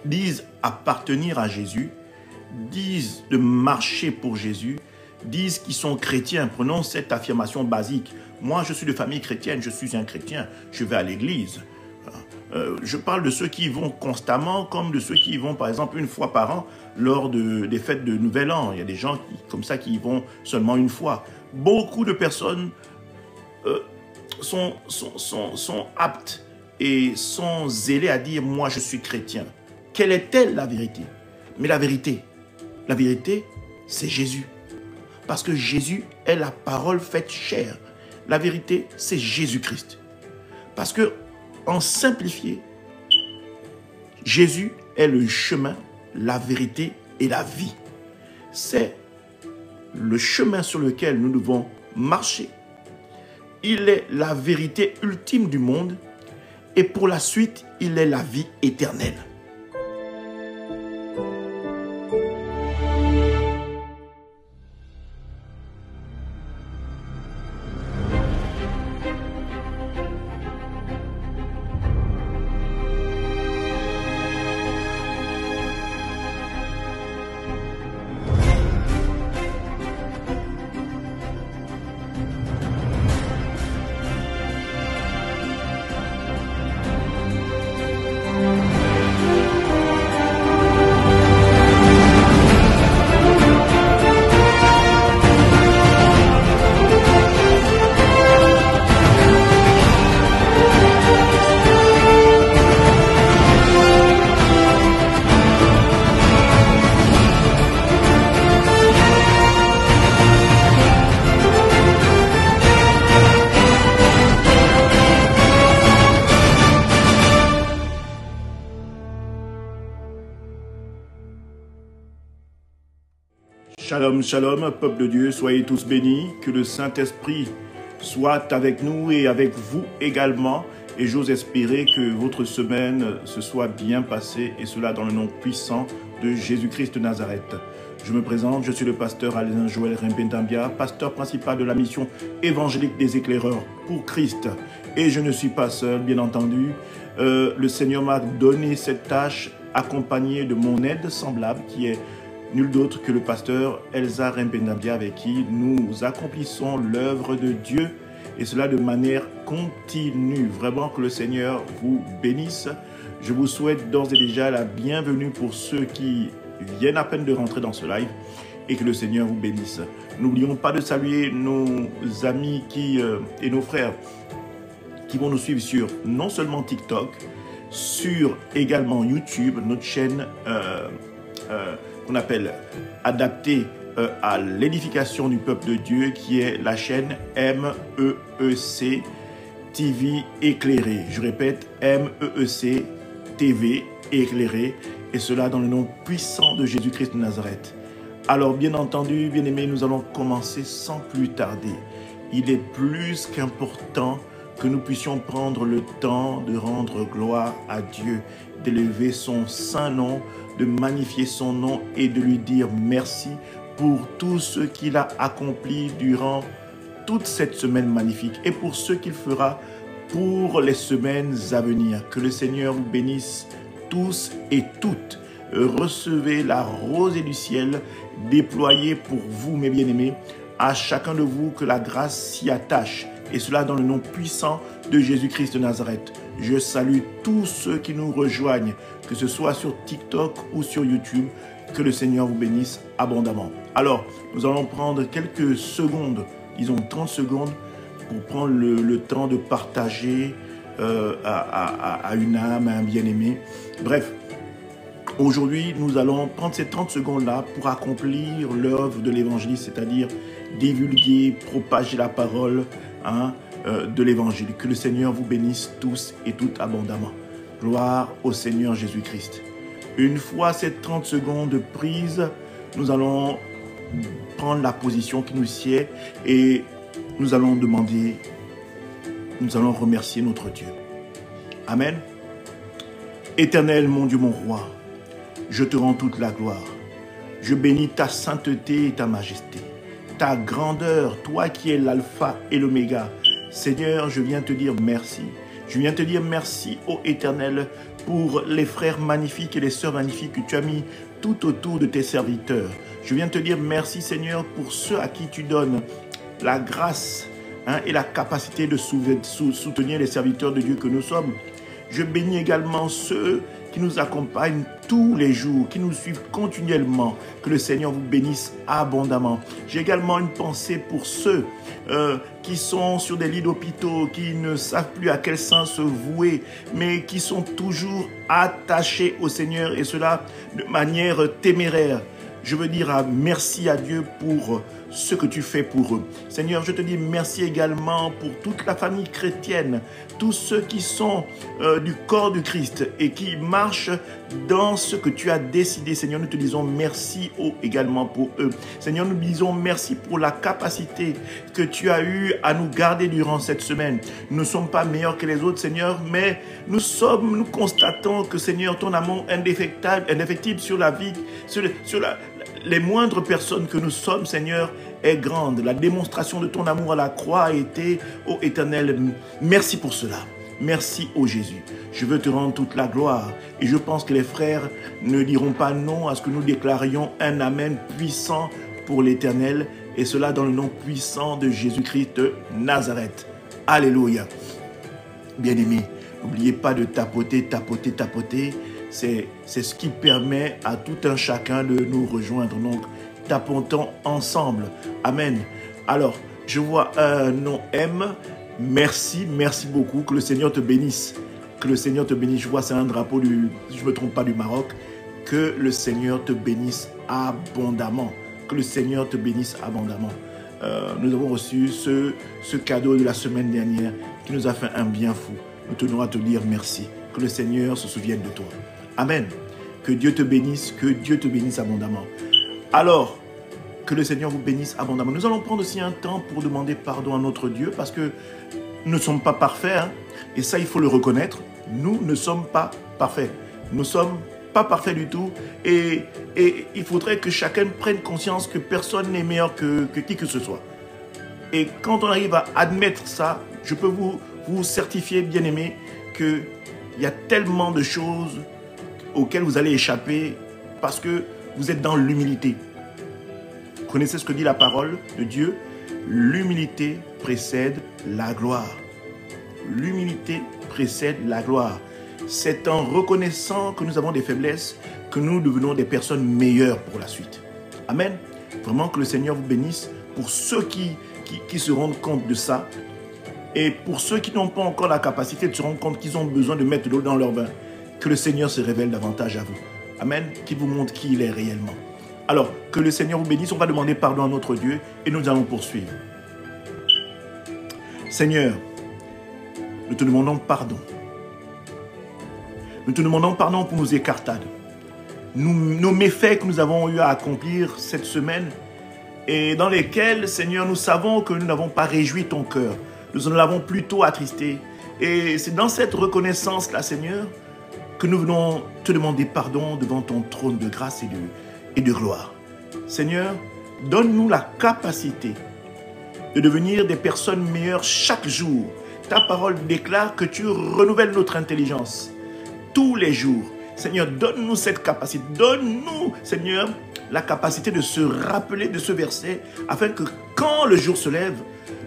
disent appartenir à Jésus, disent de marcher pour Jésus, disent qu'ils sont chrétiens. Prenons cette affirmation basique. Moi, je suis de famille chrétienne, je suis un chrétien, je vais à l'église. Je parle de ceux qui vont constamment, comme de ceux qui vont, par exemple, une fois par an, lors des fêtes de Nouvel An. Il y a des gens comme ça qui y vont seulement une fois. Beaucoup de personnes sont aptes et sont zélées à dire « moi, je suis chrétien ». Quelle est-elle la vérité? Mais la vérité, c'est Jésus. Parce que Jésus est la parole faite chair. La vérité, c'est Jésus-Christ. Parce que, en simplifié, Jésus est le chemin, la vérité et la vie. C'est le chemin sur lequel nous devons marcher. Il est la vérité ultime du monde et pour la suite, il est la vie éternelle. Shalom, shalom, peuple de Dieu, soyez tous bénis, que le Saint-Esprit soit avec nous et avec vous également. Et j'ose espérer que votre semaine se soit bien passée, et cela dans le nom puissant de Jésus-Christ de Nazareth. Je me présente, je suis le pasteur Alain Joël Rimbendambia, pasteur principal de la mission évangélique des éclaireurs pour Christ. Et je ne suis pas seul, bien entendu. Le Seigneur m'a donné cette tâche accompagnée de mon aide semblable qui est nul d'autre que le pasteur Elsa Rimbendambia, avec qui nous accomplissons l'œuvre de Dieu, et cela de manière continue. Vraiment que le Seigneur vous bénisse. Je vous souhaite d'ores et déjà la bienvenue pour ceux qui viennent à peine de rentrer dans ce live, et que le Seigneur vous bénisse. N'oublions pas de saluer nos amis et nos frères qui vont nous suivre sur non seulement TikTok, sur également YouTube, notre chaîne qu'on appelle adaptée à l'édification du peuple de Dieu, qui est la chaîne MEEC TV éclairée. Je répète, MEEC TV éclairée, et cela dans le nom puissant de Jésus-Christ de Nazareth. Alors bien entendu, bien-aimés, nous allons commencer sans plus tarder. Il est plus qu'important que nous puissions prendre le temps de rendre gloire à Dieu, d'élever son saint nom, de magnifier son nom et de lui dire merci pour tout ce qu'il a accompli durant toute cette semaine magnifique et pour ce qu'il fera pour les semaines à venir. Que le Seigneur vous bénisse tous et toutes. Recevez la rosée du ciel déployée pour vous, mes bien-aimés. À chacun de vous, que la grâce s'y attache. Et cela dans le nom puissant de Jésus-Christ de Nazareth. Je salue tous ceux qui nous rejoignent, que ce soit sur TikTok ou sur YouTube. Que le Seigneur vous bénisse abondamment. Alors, nous allons prendre quelques secondes, disons 30 secondes, pour prendre le temps de partager à une âme, à un bien-aimé. Bref, aujourd'hui, nous allons prendre ces 30 secondes-là pour accomplir l'œuvre de l'évangéliste, c'est-à-dire divulguer, propager la parole de l'évangile. Que le Seigneur vous bénisse tous et toutes abondamment. Gloire au Seigneur Jésus-Christ. Une fois ces 30 secondes prises, nous allons prendre la position qui nous sied et nous allons demander, nous allons remercier notre Dieu. Amen. Éternel, mon Dieu, mon roi, je te rends toute la gloire. Je bénis ta sainteté et ta majesté, ta grandeur, toi qui es l'alpha et l'oméga. Seigneur, je viens te dire merci. Je viens te dire merci, ô Éternel, pour les frères magnifiques et les sœurs magnifiques que tu as mis tout autour de tes serviteurs. Je viens te dire merci, Seigneur, pour ceux à qui tu donnes la grâce et la capacité de soutenir les serviteurs de Dieu que nous sommes. Je bénis également ceux qui nous accompagnent tous les jours, qui nous suivent continuellement. Que le Seigneur vous bénisse abondamment. J'ai également une pensée pour ceux qui sont sur des lits d'hôpitaux, qui ne savent plus à quel sens se vouer, mais qui sont toujours attachés au Seigneur, et cela de manière téméraire. Je veux dire merci à Dieu pour ce que tu fais pour eux. Seigneur, je te dis merci également pour toute la famille chrétienne, tous ceux qui sont du corps de Christ et qui marchent dans ce que tu as décidé. Seigneur, nous te disons merci également pour eux. Seigneur, nous disons merci pour la capacité que tu as eue à nous garder durant cette semaine. Nous ne sommes pas meilleurs que les autres, Seigneur, mais nous constatons que, Seigneur, ton amour indéfectible sur la vie, sur les moindres personnes que nous sommes, Seigneur, est grande. La démonstration de ton amour à la croix a été, ô Éternel, merci pour cela. Merci, ô Jésus. Je veux te rendre toute la gloire. Et je pense que les frères ne diront pas non à ce que nous déclarions un amen puissant pour l'Éternel. Et cela dans le nom puissant de Jésus-Christ de Nazareth. Alléluia. Bien-aimés, n'oubliez pas de tapoter. C'est ce qui permet à tout un chacun de nous rejoindre. Donc, tapons ensemble. Amen. Alors, je vois un nom M. Merci beaucoup. Que le Seigneur te bénisse. Que le Seigneur te bénisse. Je vois, c'est un drapeau je ne me trompe pas, du Maroc. Que le Seigneur te bénisse abondamment. Que le Seigneur te bénisse abondamment. Nous avons reçu ce cadeau de la semaine dernière qui nous a fait un bien fou. Nous tenons à te dire merci. Que le Seigneur se souvienne de toi. Amen. Que Dieu te bénisse abondamment. Alors, que le Seigneur vous bénisse abondamment. Nous allons prendre aussi un temps pour demander pardon à notre Dieu parce que nous ne sommes pas parfaits. Et ça, il faut le reconnaître. Nous ne sommes pas parfaits. Nous ne sommes pas parfaits du tout. Et il faudrait que chacun prenne conscience que personne n'est meilleur que qui que ce soit. Et quand on arrive à admettre ça, je peux vous certifier, bien-aimés, qu'il y a tellement de choses auxquelles vous allez échapper parce que vous êtes dans l'humilité. Vous connaissez ce que dit la parole de Dieu? L'humilité précède la gloire. L'humilité précède la gloire. C'est en reconnaissant que nous avons des faiblesses que nous devenons des personnes meilleures pour la suite. Amen. Vraiment que le Seigneur vous bénisse pour ceux qui se rendent compte de ça. Et pour ceux qui n'ont pas encore la capacité de se rendre compte qu'ils ont besoin de mettre de l'eau dans leur bain, que le Seigneur se révèle davantage à vous. Amen. Qu'il vous montre qui il est réellement. Alors, que le Seigneur vous bénisse. On va demander pardon à notre Dieu et nous allons poursuivre. Seigneur, nous te demandons pardon. Nous te demandons pardon pour nos écartades. Nos méfaits que nous avons eu à accomplir cette semaine et dans lesquels, Seigneur, nous savons que nous n'avons pas réjoui ton cœur. Nous en l'avons plutôt attristé. Et c'est dans cette reconnaissance-là, Seigneur, que nous venons te demander pardon devant ton trône de grâce et de gloire. Seigneur, donne-nous la capacité de devenir des personnes meilleures chaque jour. Ta parole déclare que tu renouvelles notre intelligence tous les jours. Seigneur, donne-nous cette capacité. Donne-nous, Seigneur, la capacité de se rappeler de ce verset afin que quand le jour se lève,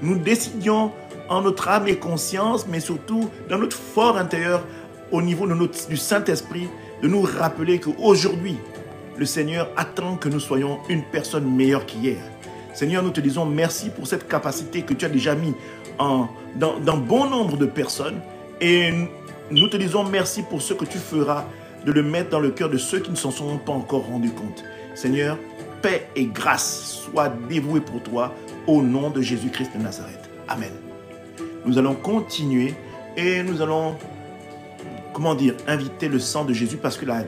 nous décidions en notre âme et conscience, mais surtout dans notre fort intérieur, au niveau du Saint-Esprit, de nous rappeler qu'aujourd'hui, le Seigneur attend que nous soyons une personne meilleure qu'hier. Seigneur, nous te disons merci pour cette capacité que tu as déjà mis dans bon nombre de personnes. Et nous te disons merci pour ce que tu feras de le mettre dans le cœur de ceux qui ne s'en sont pas encore rendus compte. Seigneur, paix et grâce soient dévouées pour toi au nom de Jésus-Christ de Nazareth. Amen. Nous allons continuer et nous allons, inviter le sang de Jésus parce que la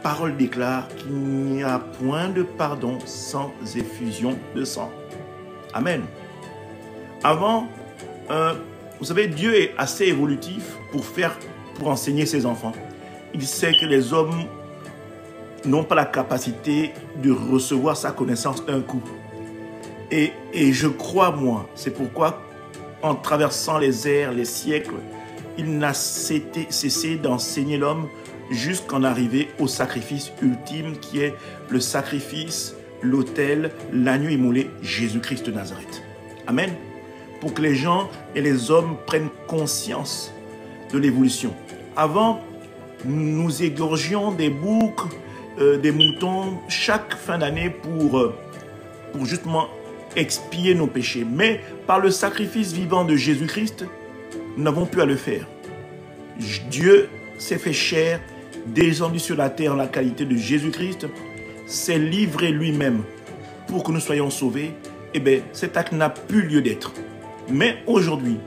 parole déclare qu'il n'y a point de pardon sans effusion de sang. Amen. Avant, vous savez, Dieu est assez évolutif pour enseigner ses enfants. Il sait que les hommes n'ont pas la capacité de recevoir sa connaissance d'un coup. Et je crois, moi, c'est pourquoi, en traversant les ères, les siècles, il n'a cessé d'enseigner l'homme jusqu'en arriver au sacrifice ultime qui est le sacrifice, l'autel, l'agneau immolé, Jésus-Christ de Nazareth. Amen. Pour que les gens et les hommes prennent conscience de l'évolution. Avant, nous égorgions des boucs, des moutons chaque fin d'année pour justement expier nos péchés. Mais par le sacrifice vivant de Jésus-Christ, nous n'avons plus à le faire. Dieu s'est fait chair, descendu sur la terre en la qualité de Jésus-Christ, s'est livré lui-même pour que nous soyons sauvés. Eh bien, cet acte n'a plus lieu d'être. Mais aujourd'hui,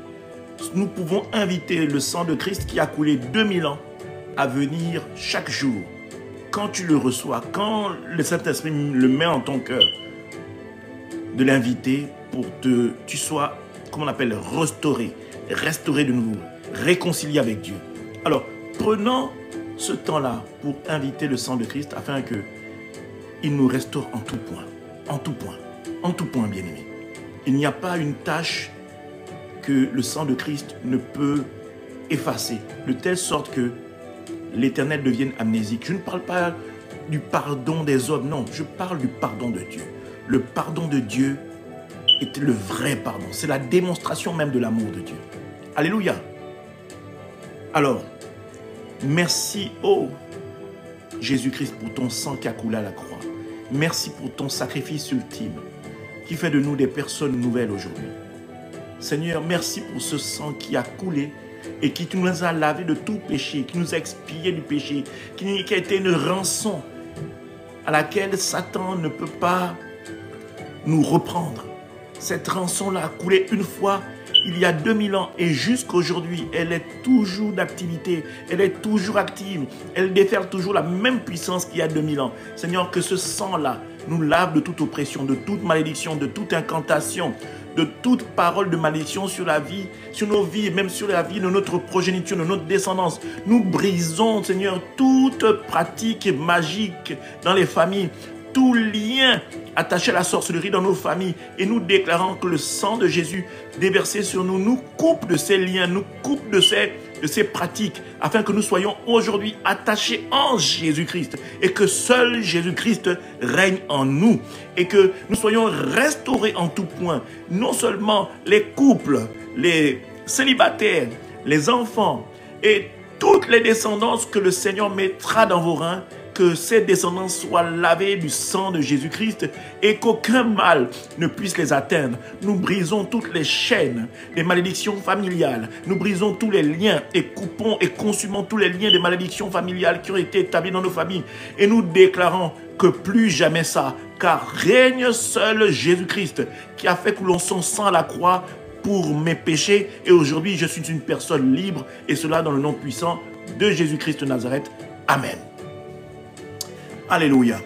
nous pouvons inviter le sang de Christ qui a coulé 2000 ans à venir chaque jour. Quand tu le reçois, quand le Saint-Esprit le met en ton cœur, de l'inviter pour que tu sois, comment on appelle, restauré de nouveau, réconcilié avec Dieu. Alors, prenons ce temps-là pour inviter le sang de Christ afin qu'il nous restaure en tout point, bien-aimé. Il n'y a pas une tâche que le sang de Christ ne peut effacer, de telle sorte que l'Éternel devienne amnésique. Je ne parle pas du pardon des hommes, non, je parle du pardon de Dieu. Le pardon de Dieu est le vrai pardon. C'est la démonstration même de l'amour de Dieu. Alléluia. Alors, merci, oh Jésus-Christ, pour ton sang qui a coulé à la croix. Merci pour ton sacrifice ultime qui fait de nous des personnes nouvelles aujourd'hui. Seigneur, merci pour ce sang qui a coulé et qui nous a lavé de tout péché, qui nous a expié du péché, qui a été une rançon à laquelle Satan ne peut pas nous reprendre. Cette rançon-là a coulé une fois, il y a 2000 ans, et jusqu'aujourd'hui, elle est toujours d'activité, elle est toujours active, elle déferle toujours la même puissance qu'il y a 2000 ans. Seigneur, que ce sang-là nous lave de toute oppression, de toute malédiction, de toute incantation, de toute parole de malédiction sur la vie, sur nos vies, et même sur la vie de notre progéniture, de notre descendance. Nous brisons, Seigneur, toute pratique magique dans les familles, tout lien attaché à la sorcellerie dans nos familles, et nous déclarons que le sang de Jésus déversé sur nous nous coupe de ces liens, nous coupe de ces pratiques, afin que nous soyons aujourd'hui attachés en Jésus-Christ et que seul Jésus-Christ règne en nous et que nous soyons restaurés en tout point. Non seulement les couples, les célibataires, les enfants et toutes les descendances que le Seigneur mettra dans vos reins, que ces descendants soient lavés du sang de Jésus-Christ et qu'aucun mal ne puisse les atteindre. Nous brisons toutes les chaînes, les malédictions familiales. Nous brisons tous les liens et coupons et consumons tous les liens des malédictions familiales qui ont été établis dans nos familles. Et nous déclarons que plus jamais ça, car règne seul Jésus-Christ qui a fait couler son sang à la croix pour mes péchés. Et aujourd'hui, je suis une personne libre et cela dans le nom puissant de Jésus-Christ de Nazareth. Amen. Alléluia.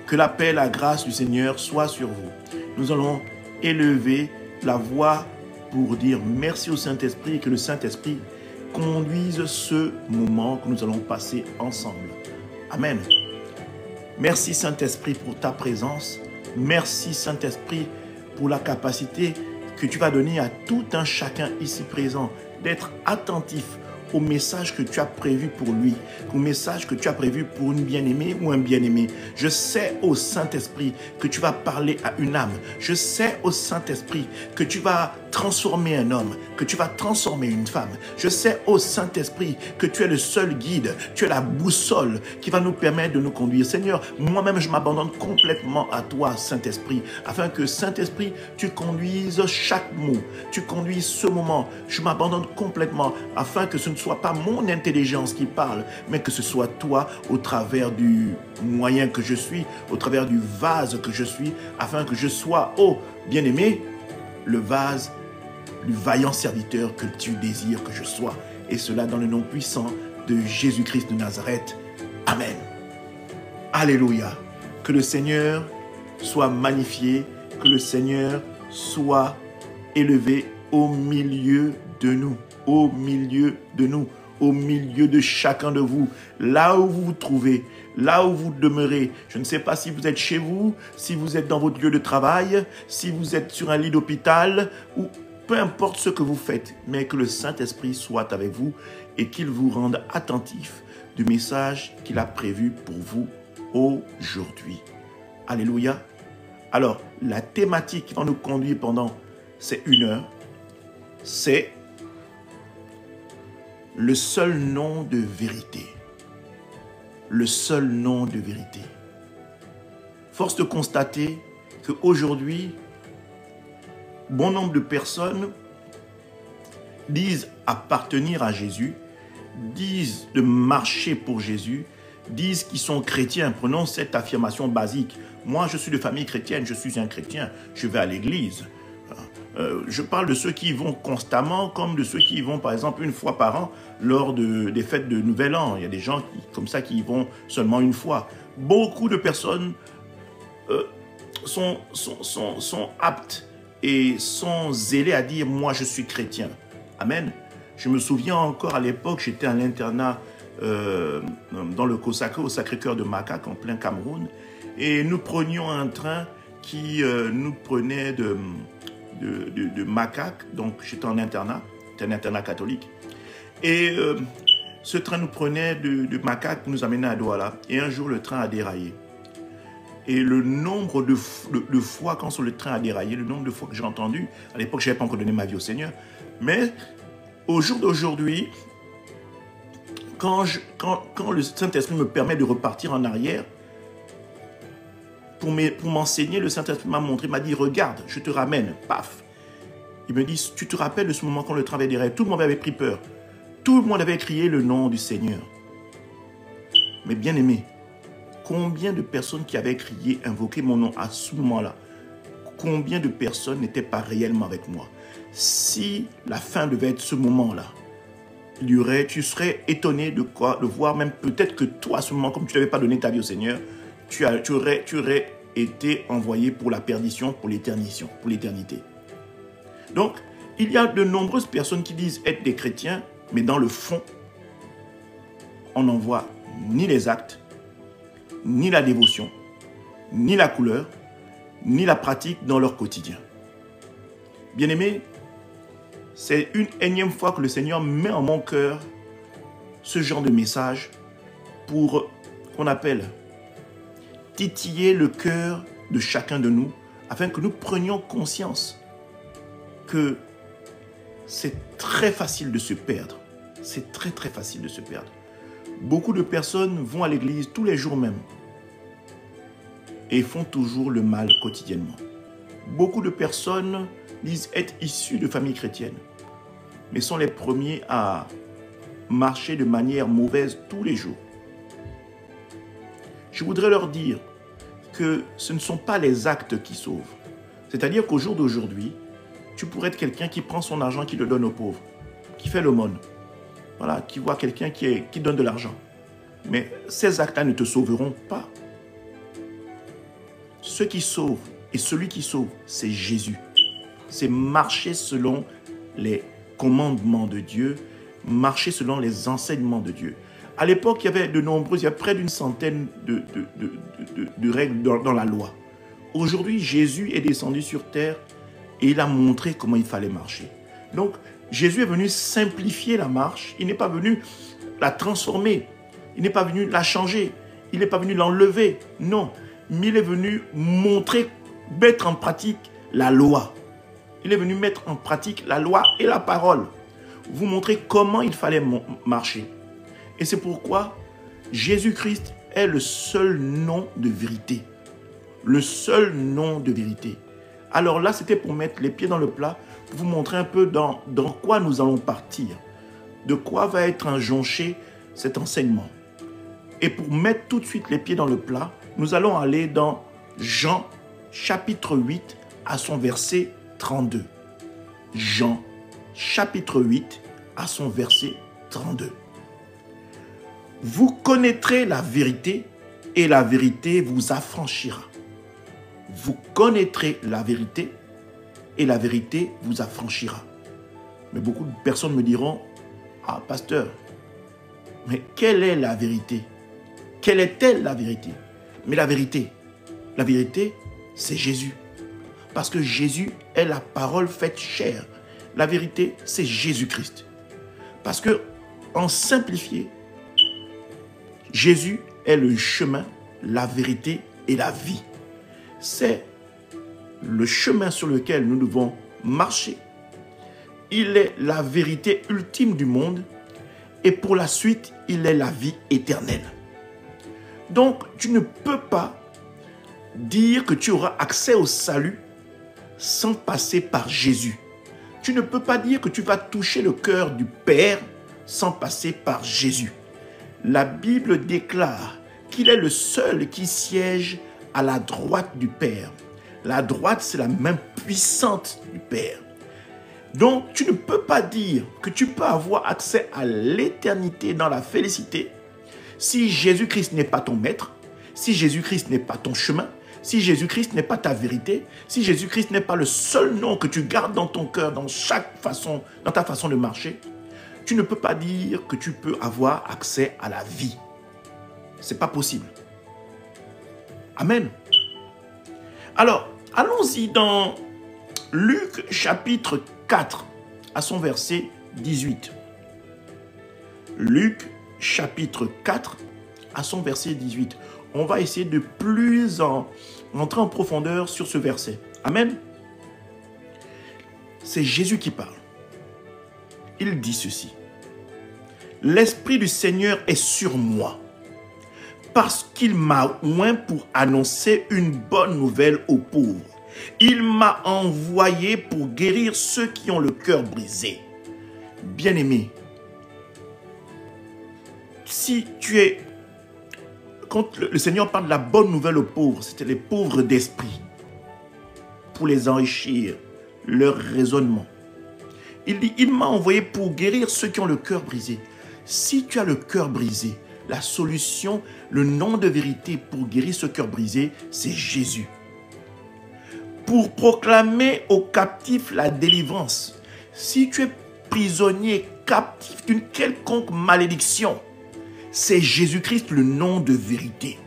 Que la paix, la grâce du Seigneur soit sur vous. Nous allons élever la voix pour dire merci au Saint-Esprit et que le Saint-Esprit conduise ce moment que nous allons passer ensemble. Amen. Merci Saint-Esprit pour ta présence. Merci Saint-Esprit pour la capacité que tu vas donner à tout un chacun ici présent d'être attentif au message que tu as prévu pour lui, au message que tu as prévu pour une bien-aimée ou un bien-aimé. Je sais au Saint-Esprit que tu vas parler à une âme. Je sais au Saint-Esprit que tu vas transformer un homme, que tu vas transformer une femme. Je sais au Saint-Esprit que tu es le seul guide, tu es la boussole qui va nous permettre de nous conduire. Seigneur, moi-même je m'abandonne complètement à toi, Saint-Esprit, afin que, Saint-Esprit, tu conduises chaque mot, tu conduises ce moment. Je m'abandonne complètement afin que ce ne soit pas mon intelligence qui parle, mais que ce soit toi au travers du moyen que je suis, au travers du vase que je suis, afin que je sois, oh bien-aimé, le vase du vaillant serviteur que tu désires que je sois. Et cela dans le nom puissant de Jésus-Christ de Nazareth. Amen. Alléluia. Que le Seigneur soit magnifié, que le Seigneur soit élevé au milieu de nous, au milieu de nous, au milieu de chacun de vous, là où vous vous trouvez, là où vous demeurez. Je ne sais pas si vous êtes chez vous, si vous êtes dans votre lieu de travail, si vous êtes sur un lit d'hôpital ou peu importe ce que vous faites, mais que le Saint-Esprit soit avec vous et qu'il vous rende attentif du message qu'il a prévu pour vous aujourd'hui. Alléluia. Alors, la thématique qui va nous conduire pendant ces 1 heure, c'est le seul nom de vérité. Le seul nom de vérité. Force de constater qu'aujourd'hui, bon nombre de personnes disent appartenir à Jésus, disent de marcher pour Jésus, disent qu'ils sont chrétiens. Prenons cette affirmation basique. Moi, je suis de famille chrétienne, je suis un chrétien, je vais à l'église. Je parle de ceux qui y vont constamment, comme de ceux qui y vont, par exemple, 1 fois par an, lors des fêtes de Nouvel An. Il y a des gens comme ça qui y vont seulement 1 fois. Beaucoup de personnes sont aptes et sont zélés à dire « moi, je suis chrétien ». Amen. Je me souviens encore à l'époque, j'étais à l'internat dans le Kosaka, au Sacré-Cœur de Makak, en plein Cameroun, et nous prenions un train qui nous prenait de Makak, donc j'étais en internat, c'était un internat catholique, et ce train nous prenait de Makak, nous amenait à Douala, et un jour le train a déraillé. Et le nombre de fois quand le train a déraillé, le nombre de fois que j'ai entendu, à l'époque je n'avais pas encore donné ma vie au Seigneur, mais au jour d'aujourd'hui, quand le Saint-Esprit me permet de repartir en arrière, pour m'enseigner, le Saint-Esprit m'a montré, m'a dit, regarde, je te ramène, paf. Il me dit, tu te rappelles de ce moment quand le train avait déraillé, tout le monde avait pris peur. Tout le monde avait crié le nom du Seigneur. Mais bien aimé, combien de personnes qui avaient crié, invoqué mon nom à ce moment-là, combien de personnes n'étaient pas réellement avec moi? Si la fin devait être ce moment-là, tu serais étonné de voir même peut-être que toi, à ce moment, comme tu n'avais pas donné ta vie au Seigneur, tu aurais été envoyé pour la perdition, pour l'éternité. Donc, il y a de nombreuses personnes qui disent être des chrétiens, mais dans le fond, on n'en voit ni les actes, ni la dévotion, ni la couleur, ni la pratique dans leur quotidien. Bien-aimés, c'est une énième fois que le Seigneur met en mon cœur ce genre de message pour qu'on appelle titiller le cœur de chacun de nous afin que nous prenions conscience que c'est très facile de se perdre. C'est très très facile de se perdre. Beaucoup de personnes vont à l'église tous les jours même et font toujours le mal quotidiennement. Beaucoup de personnes disent être issus de familles chrétiennes, mais sont les premiers à marcher de manière mauvaise tous les jours. Je voudrais leur dire que ce ne sont pas les actes qui sauvent. C'est-à-dire qu'au jour d'aujourd'hui, tu pourrais être quelqu'un qui prend son argent, qui le donne aux pauvres, qui fait l'aumône, voilà, qui voit quelqu'un qui donne de l'argent. Mais ces actes-là ne te sauveront pas. Ce qui sauve et celui qui sauve, c'est Jésus. C'est marcher selon les commandements de Dieu, marcher selon les enseignements de Dieu. À l'époque, il y avait il y a près d'une centaine de règles dans la loi. Aujourd'hui, Jésus est descendu sur terre et il a montré comment il fallait marcher. Donc, Jésus est venu simplifier la marche. Il n'est pas venu la transformer. Il n'est pas venu la changer. Il n'est pas venu l'enlever. Non. Mais il est venu mettre en pratique la loi. Il est venu mettre en pratique la loi et la parole. Vous montrer comment il fallait marcher. Et c'est pourquoi Jésus-Christ est le seul nom de vérité. Le seul nom de vérité. Alors là, c'était pour mettre les pieds dans le plat, pour vous montrer un peu dans quoi nous allons partir. De quoi va être injonché cet enseignement. Et pour mettre tout de suite les pieds dans le plat, nous allons aller dans Jean chapitre 8 à son verset 32. Jean chapitre 8 à son verset 32. Vous connaîtrez la vérité et la vérité vous affranchira. Vous connaîtrez la vérité et la vérité vous affranchira. Mais beaucoup de personnes me diront, ah pasteur, mais quelle est la vérité? Quelle est-elle la vérité? Mais la vérité, c'est Jésus. Parce que Jésus est la parole faite chair. la vérité, c'est Jésus-Christ. Parce que, en simplifié, Jésus est le chemin, la vérité et la vie. C'est le chemin sur lequel nous devons marcher. Il est la vérité ultime du monde et pour la suite, il est la vie éternelle. Donc, tu ne peux pas dire que tu auras accès au salut sans passer par Jésus. Tu ne peux pas dire que tu vas toucher le cœur du Père sans passer par Jésus. La Bible déclare qu'il est le seul qui siège à la droite du Père. La droite, c'est la main puissante du Père. Donc, tu ne peux pas dire que tu peux avoir accès à l'éternité dans la félicité si Jésus-Christ n'est pas ton maître, si Jésus-Christ n'est pas ton chemin, si Jésus-Christ n'est pas ta vérité, si Jésus-Christ n'est pas le seul nom que tu gardes dans ton cœur, dans ta façon de marcher, tu ne peux pas dire que tu peux avoir accès à la vie. Ce n'est pas possible. Amen. Alors, allons-y dans Luc chapitre 4, à son verset 18. Luc chapitre 4, à son verset 18. On va essayer de plus entrer en profondeur sur ce verset. Amen. C'est Jésus qui parle. Il dit ceci. L'Esprit du Seigneur est sur moi, parce qu'il m'a oint pour annoncer une bonne nouvelle aux pauvres. Il m'a envoyé pour guérir ceux qui ont le cœur brisé. Bien-aimé, si tu es... Quand le Seigneur parle de la bonne nouvelle aux pauvres, c'était les pauvres d'esprit, pour les enrichir, leur raisonnement. Il dit, il m'a envoyé pour guérir ceux qui ont le cœur brisé. Si tu as le cœur brisé, la solution, le nom de vérité pour guérir ce cœur brisé, c'est Jésus. Pour proclamer aux captifs la délivrance. Si tu es prisonnier, captif d'une quelconque malédiction, c'est Jésus-Christ le nom de vérité.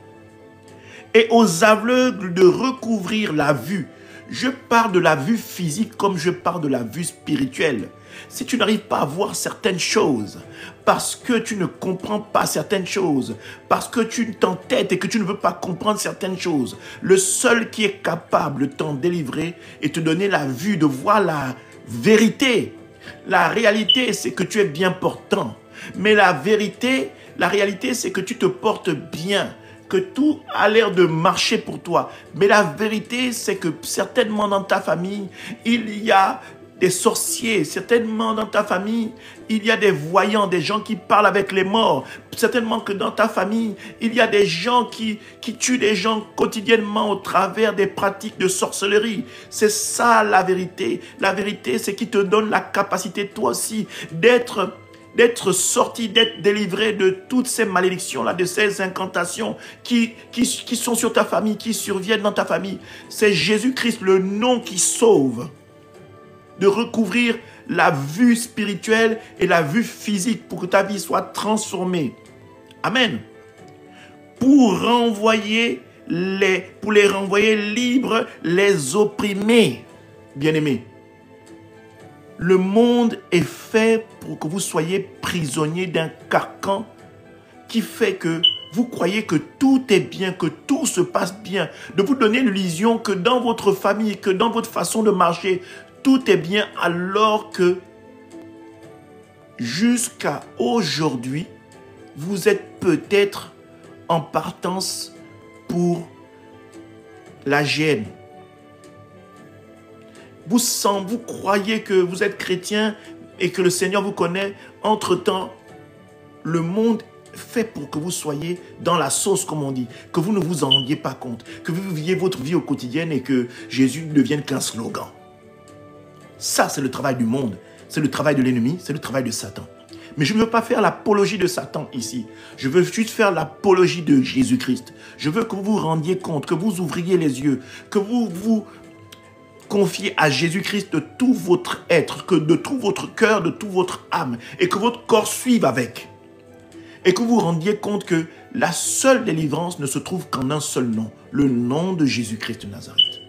Et aux aveugles de recouvrir la vue. Je parle de la vue physique comme je parle de la vue spirituelle. Si tu n'arrives pas à voir certaines choses, parce que tu ne comprends pas certaines choses, parce que tu t'entêtes et que tu ne veux pas comprendre certaines choses, le seul qui est capable de t'en délivrer et te donner la vue de voir la vérité. La réalité, c'est que tu es bien portant. Mais la réalité, c'est que tu te portes bien, que tout a l'air de marcher pour toi. Mais la vérité, c'est que certainement dans ta famille, il y a des sorciers. Certainement dans ta famille, il y a des voyants, des gens qui parlent avec les morts. Certainement que dans ta famille, il y a des gens qui tuent des gens quotidiennement au travers des pratiques de sorcellerie. C'est ça la vérité. La vérité, c'est qui te donne la capacité, toi aussi, d'être sorti, d'être délivré de toutes ces malédictions-là, de ces incantations qui sont sur ta famille, qui surviennent dans ta famille. C'est Jésus-Christ, le nom qui sauve. De recouvrir la vue spirituelle et la vue physique pour que ta vie soit transformée. Amen. Pour les renvoyer libres, les opprimés. Bien-aimés. Le monde est fait pour que vous soyez prisonniers d'un carcan qui fait que vous croyez que tout est bien, que tout se passe bien. De vous donner l'illusion que dans votre famille, que dans votre façon de marcher, tout est bien alors que jusqu'à aujourd'hui, vous êtes peut-être en partance pour la gêne. Vous croyez que vous êtes chrétien et que le Seigneur vous connaît. Entre-temps, le monde fait pour que vous soyez dans la sauce, comme on dit, que vous ne vous en rendiez pas compte, que vous viviez votre vie au quotidien et que Jésus ne devienne qu'un slogan. Ça, c'est le travail du monde, c'est le travail de l'ennemi, c'est le travail de Satan. Mais je ne veux pas faire l'apologie de Satan ici. Je veux juste faire l'apologie de Jésus-Christ. Je veux que vous vous rendiez compte, que vous ouvriez les yeux, que vous vous confiez à Jésus-Christ de tout votre être, que de tout votre cœur, de toute votre âme, et que votre corps suive avec. Et que vous vous rendiez compte que la seule délivrance ne se trouve qu'en un seul nom, le nom de Jésus-Christ de Nazareth.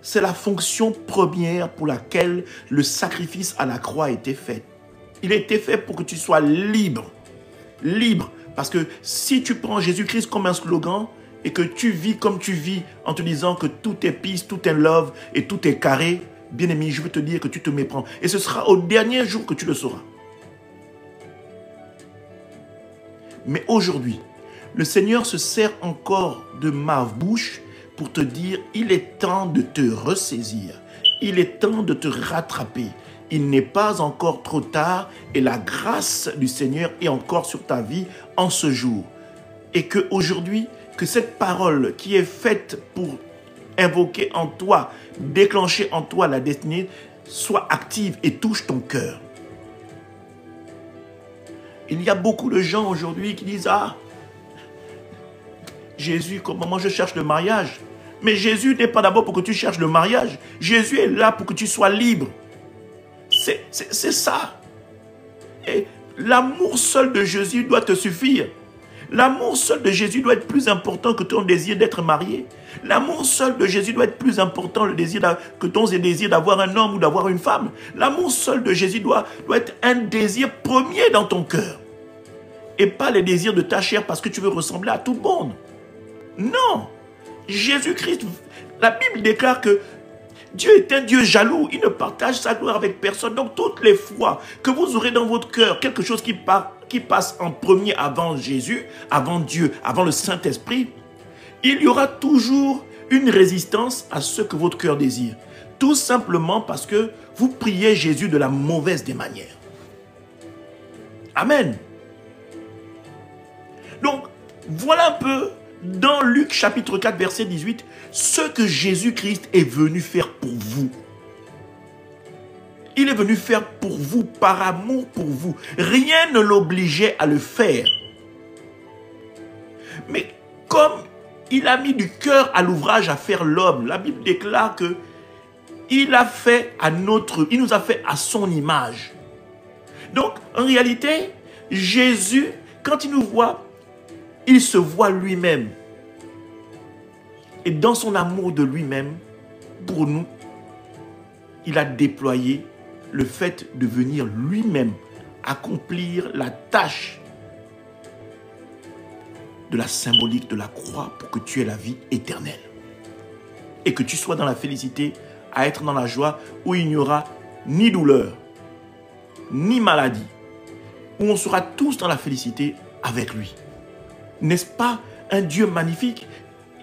c'est la fonction première pour laquelle le sacrifice à la croix a été fait. Il a été fait pour que tu sois libre. Libre. Parce que si tu prends Jésus-Christ comme un slogan et que tu vis comme tu vis en te disant que tout est peace, tout est love et tout est carré, bien-aimé, je veux te dire que tu te méprends. Et ce sera au dernier jour que tu le sauras. Mais aujourd'hui, le Seigneur se sert encore de ma bouche pour te dire, il est temps de te ressaisir. Il est temps de te rattraper. Il n'est pas encore trop tard et la grâce du Seigneur est encore sur ta vie en ce jour. Et qu'aujourd'hui, que cette parole qui est faite pour invoquer en toi, déclencher en toi la destinée, soit active et touche ton cœur. Il y a beaucoup de gens aujourd'hui qui disent « Ah, Jésus, comment moi je cherche le mariage ?» Mais Jésus n'est pas d'abord pour que tu cherches le mariage. Jésus est là pour que tu sois libre. C'est ça. Et l'amour seul de Jésus doit te suffire. L'amour seul de Jésus doit être plus important que ton désir d'être marié. L'amour seul de Jésus doit être plus important que ton désir d'avoir un homme ou d'avoir une femme. L'amour seul de Jésus doit être un désir premier dans ton cœur. Et pas les désirs de ta chair parce que tu veux ressembler à tout le monde. Non. Jésus-Christ, la Bible déclare que Dieu est un Dieu jaloux. Il ne partage sa gloire avec personne. Donc toutes les fois que vous aurez dans votre cœur quelque chose qui passe en premier avant Jésus, avant Dieu, avant le Saint-Esprit, il y aura toujours une résistance à ce que votre cœur désire. Tout simplement parce que vous priez Jésus de la mauvaise des manières. Amen. Donc, voilà un peu, dans Luc chapitre 4, verset 18, ce que Jésus-Christ est venu faire pour vous. Il est venu faire pour vous, par amour pour vous. Rien ne l'obligeait à le faire. Mais comme il a mis du cœur à l'ouvrage à faire l'homme, la Bible déclare que il nous a fait à son image. Donc, en réalité, Jésus, quand il nous voit, il se voit lui-même. Et dans son amour de lui-même, pour nous, il a déployé le fait de venir lui-même accomplir la tâche de la symbolique de la croix pour que tu aies la vie éternelle. Et que tu sois dans la félicité, à être dans la joie où il n'y aura ni douleur, ni maladie, où on sera tous dans la félicité avec lui. N'est-ce pas un Dieu magnifique?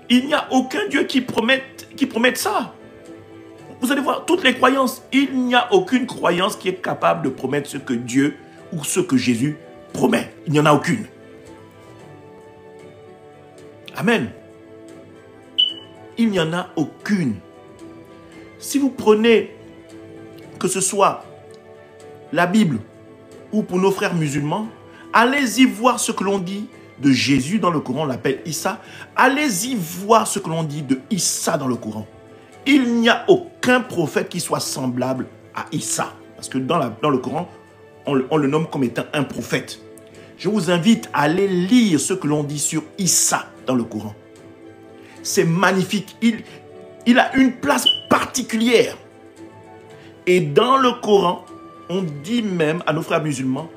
Il n'y a aucun Dieu qui promette ça. Vous allez voir, toutes les croyances, il n'y a aucune croyance qui est capable de promettre ce que Dieu ou ce que Jésus promet. Il n'y en a aucune. Amen. Il n'y en a aucune. Si vous prenez, que ce soit la Bible ou pour nos frères musulmans, allez-y voir ce que l'on dit de Jésus dans le Coran, on l'appelle Issa. Allez-y voir ce que l'on dit de Issa dans le Coran. Il n'y a aucun prophète qui soit semblable à Issa. Parce que dans le Coran, on le nomme comme étant un prophète. Je vous invite à aller lire ce que l'on dit sur Issa dans le Coran. C'est magnifique. Il a une place particulière. Et dans le Coran, on dit même à nos frères musulmans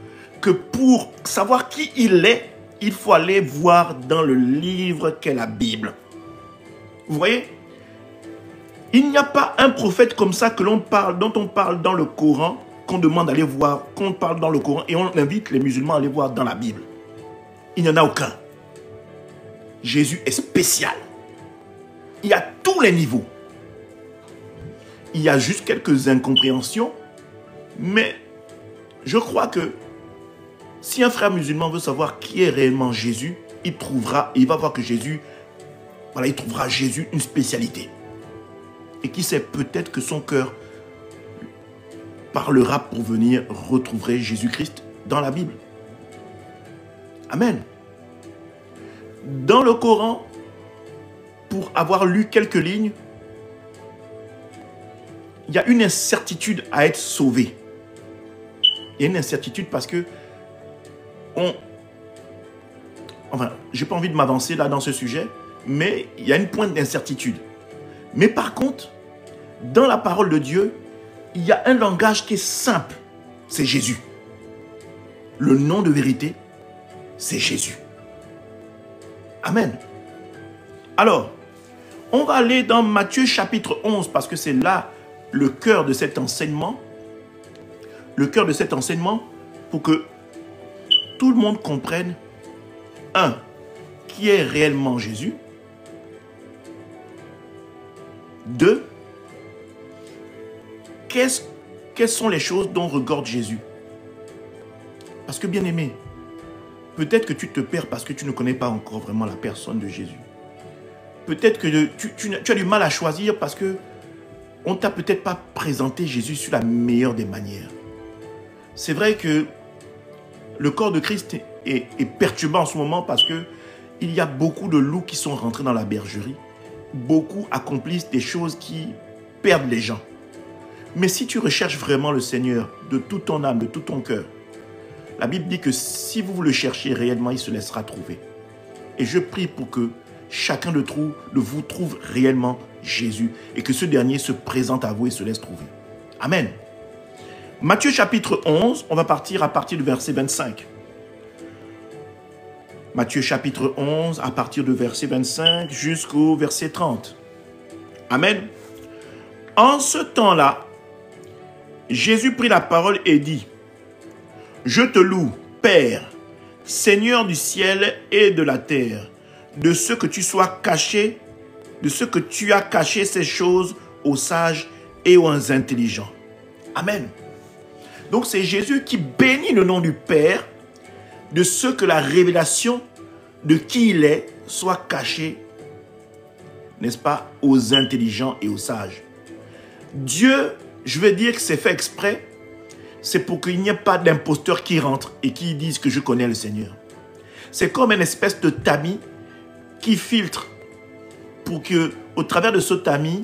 que pour savoir qui il est, il faut aller voir dans le livre qu'est la Bible. Vous voyez? Il n'y a pas un prophète comme ça dont on parle dans le Coran, qu'on demande d'aller voir, qu'on parle dans le Coran, et on invite les musulmans à aller voir dans la Bible. Il n'y en a aucun. Jésus est spécial. Il y a tous les niveaux. Il y a juste quelques incompréhensions, mais je crois que si un frère musulman veut savoir qui est réellement Jésus, il va voir que Jésus, voilà, il trouvera Jésus une spécialité. Et qui sait, peut-être que son cœur parlera pour venir retrouver Jésus-Christ dans la Bible. Amen. Dans le Coran, pour avoir lu quelques lignes, il y a une incertitude à être sauvé. Il y a une incertitude parce que j'ai pas envie de m'avancer là dans ce sujet, mais il y a une pointe d'incertitude. Mais par contre, dans la parole de Dieu, il y a un langage qui est simple. C'est Jésus. Le nom de vérité, c'est Jésus. Amen. Alors, on va aller dans Matthieu chapitre 11 parce que c'est là le cœur de cet enseignement. Le cœur de cet enseignement pour que tout le monde comprenne, un, qui est réellement Jésus. Deux, quelles sont les choses dont regorge Jésus? Parce que, bien aimé, peut-être que tu te perds parce que tu ne connais pas encore vraiment la personne de Jésus. Peut-être que tu as du mal à choisir parce que on ne t'a peut-être pas présenté Jésus sur la meilleure des manières. C'est vrai que le corps de Christ est perturbé en ce moment parce que il y a beaucoup de loups qui sont rentrés dans la bergerie. Beaucoup accomplissent des choses qui perdent les gens. Mais si tu recherches vraiment le Seigneur de toute ton âme, de tout ton cœur, la Bible dit que si vous le cherchez réellement, il se laissera trouver. Et je prie pour que chacun de vous trouve réellement Jésus et que ce dernier se présente à vous et se laisse trouver. Amen. Matthieu chapitre 11, on va partir à partir du verset 25. Matthieu chapitre 11, à partir du verset 25 jusqu'au verset 30. Amen. En ce temps-là, Jésus prit la parole et dit: Je te loue, Père, Seigneur du ciel et de la terre, de ce que tu sois caché, de ce que tu as caché ces choses aux sages et aux intelligents. Amen. Donc c'est Jésus qui bénit le nom du Père, de ce que la révélation de qui il est soit cachée, n'est-ce pas, aux intelligents et aux sages. Dieu, je vais dire que c'est fait exprès, c'est pour qu'il n'y ait pas d'imposteurs qui rentrent et qui disent que je connais le Seigneur. C'est comme une espèce de tamis qui filtre pour que, au travers de ce tamis,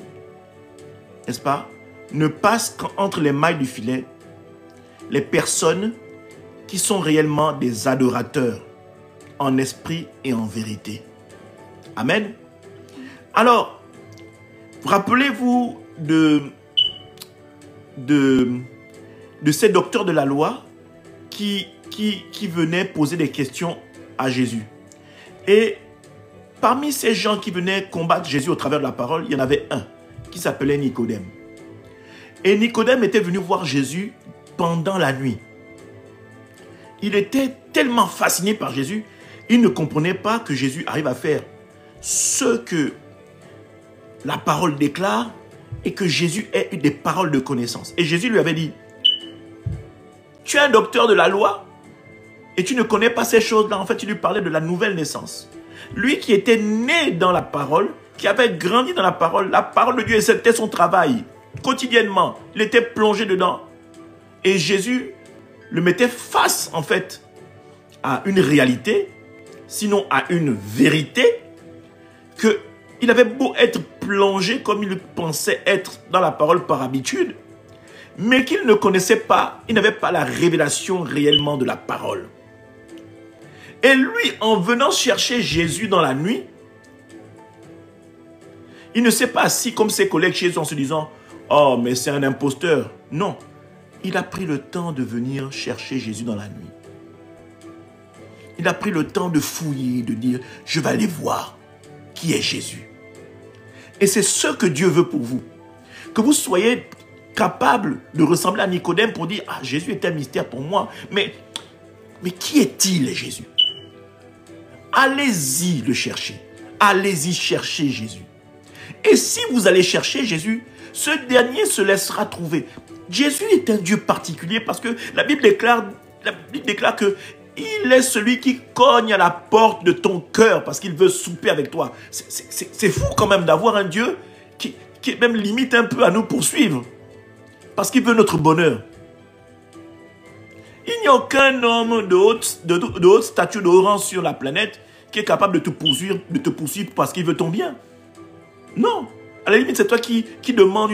n'est-ce pas, ne passe qu'entre les mailles du filet les personnes qui sont réellement des adorateurs en esprit et en vérité. Amen. Alors, rappelez-vous de ces docteurs de la loi qui venaient poser des questions à Jésus. Et parmi ces gens qui venaient combattre Jésus au travers de la parole, il y en avait un qui s'appelait Nicodème. Et Nicodème était venu voir Jésus pendant la nuit. Il était tellement fasciné par Jésus, il ne comprenait pas que Jésus arrive à faire ce que la parole déclare et que Jésus ait eu des paroles de connaissance. Et Jésus lui avait dit: tu es un docteur de la loi et tu ne connais pas ces choses-là. En fait, il lui parlait de la nouvelle naissance. Lui qui était né dans la parole, qui avait grandi dans la parole de Dieu, et c'était son travail. Quotidiennement, il était plongé dedans. Et Jésus le mettait face, en fait, à une réalité, sinon à une vérité, qu'il avait beau être plongé comme il pensait être dans la parole par habitude, mais qu'il ne connaissait pas, il n'avait pas la révélation réellement de la parole. Et lui, en venant chercher Jésus dans la nuit, il ne s'est pas assis comme ses collègues chez eux en se disant « Oh, mais c'est un imposteur ». Non, il a pris le temps de venir chercher Jésus dans la nuit. Il a pris le temps de fouiller, de dire « Je vais aller voir qui est Jésus ». Et c'est ce que Dieu veut pour vous. Que vous soyez capable de ressembler à Nicodème pour dire « Ah, Jésus est un mystère pour moi. » Mais qui est-il, Jésus? Allez-y le chercher. Allez-y chercher Jésus. Et si vous allez chercher Jésus, ce dernier se laissera trouver. Jésus est un Dieu particulier parce que la Bible déclare que il est celui qui cogne à la porte de ton cœur parce qu'il veut souper avec toi. C'est fou quand même d'avoir un Dieu qui même limite un peu à nous poursuivre parce qu'il veut notre bonheur. Il n'y a aucun homme de haute stature, de haut rang sur la planète qui est capable de te poursuivre parce qu'il veut ton bien. Non. À la limite, c'est toi qui demande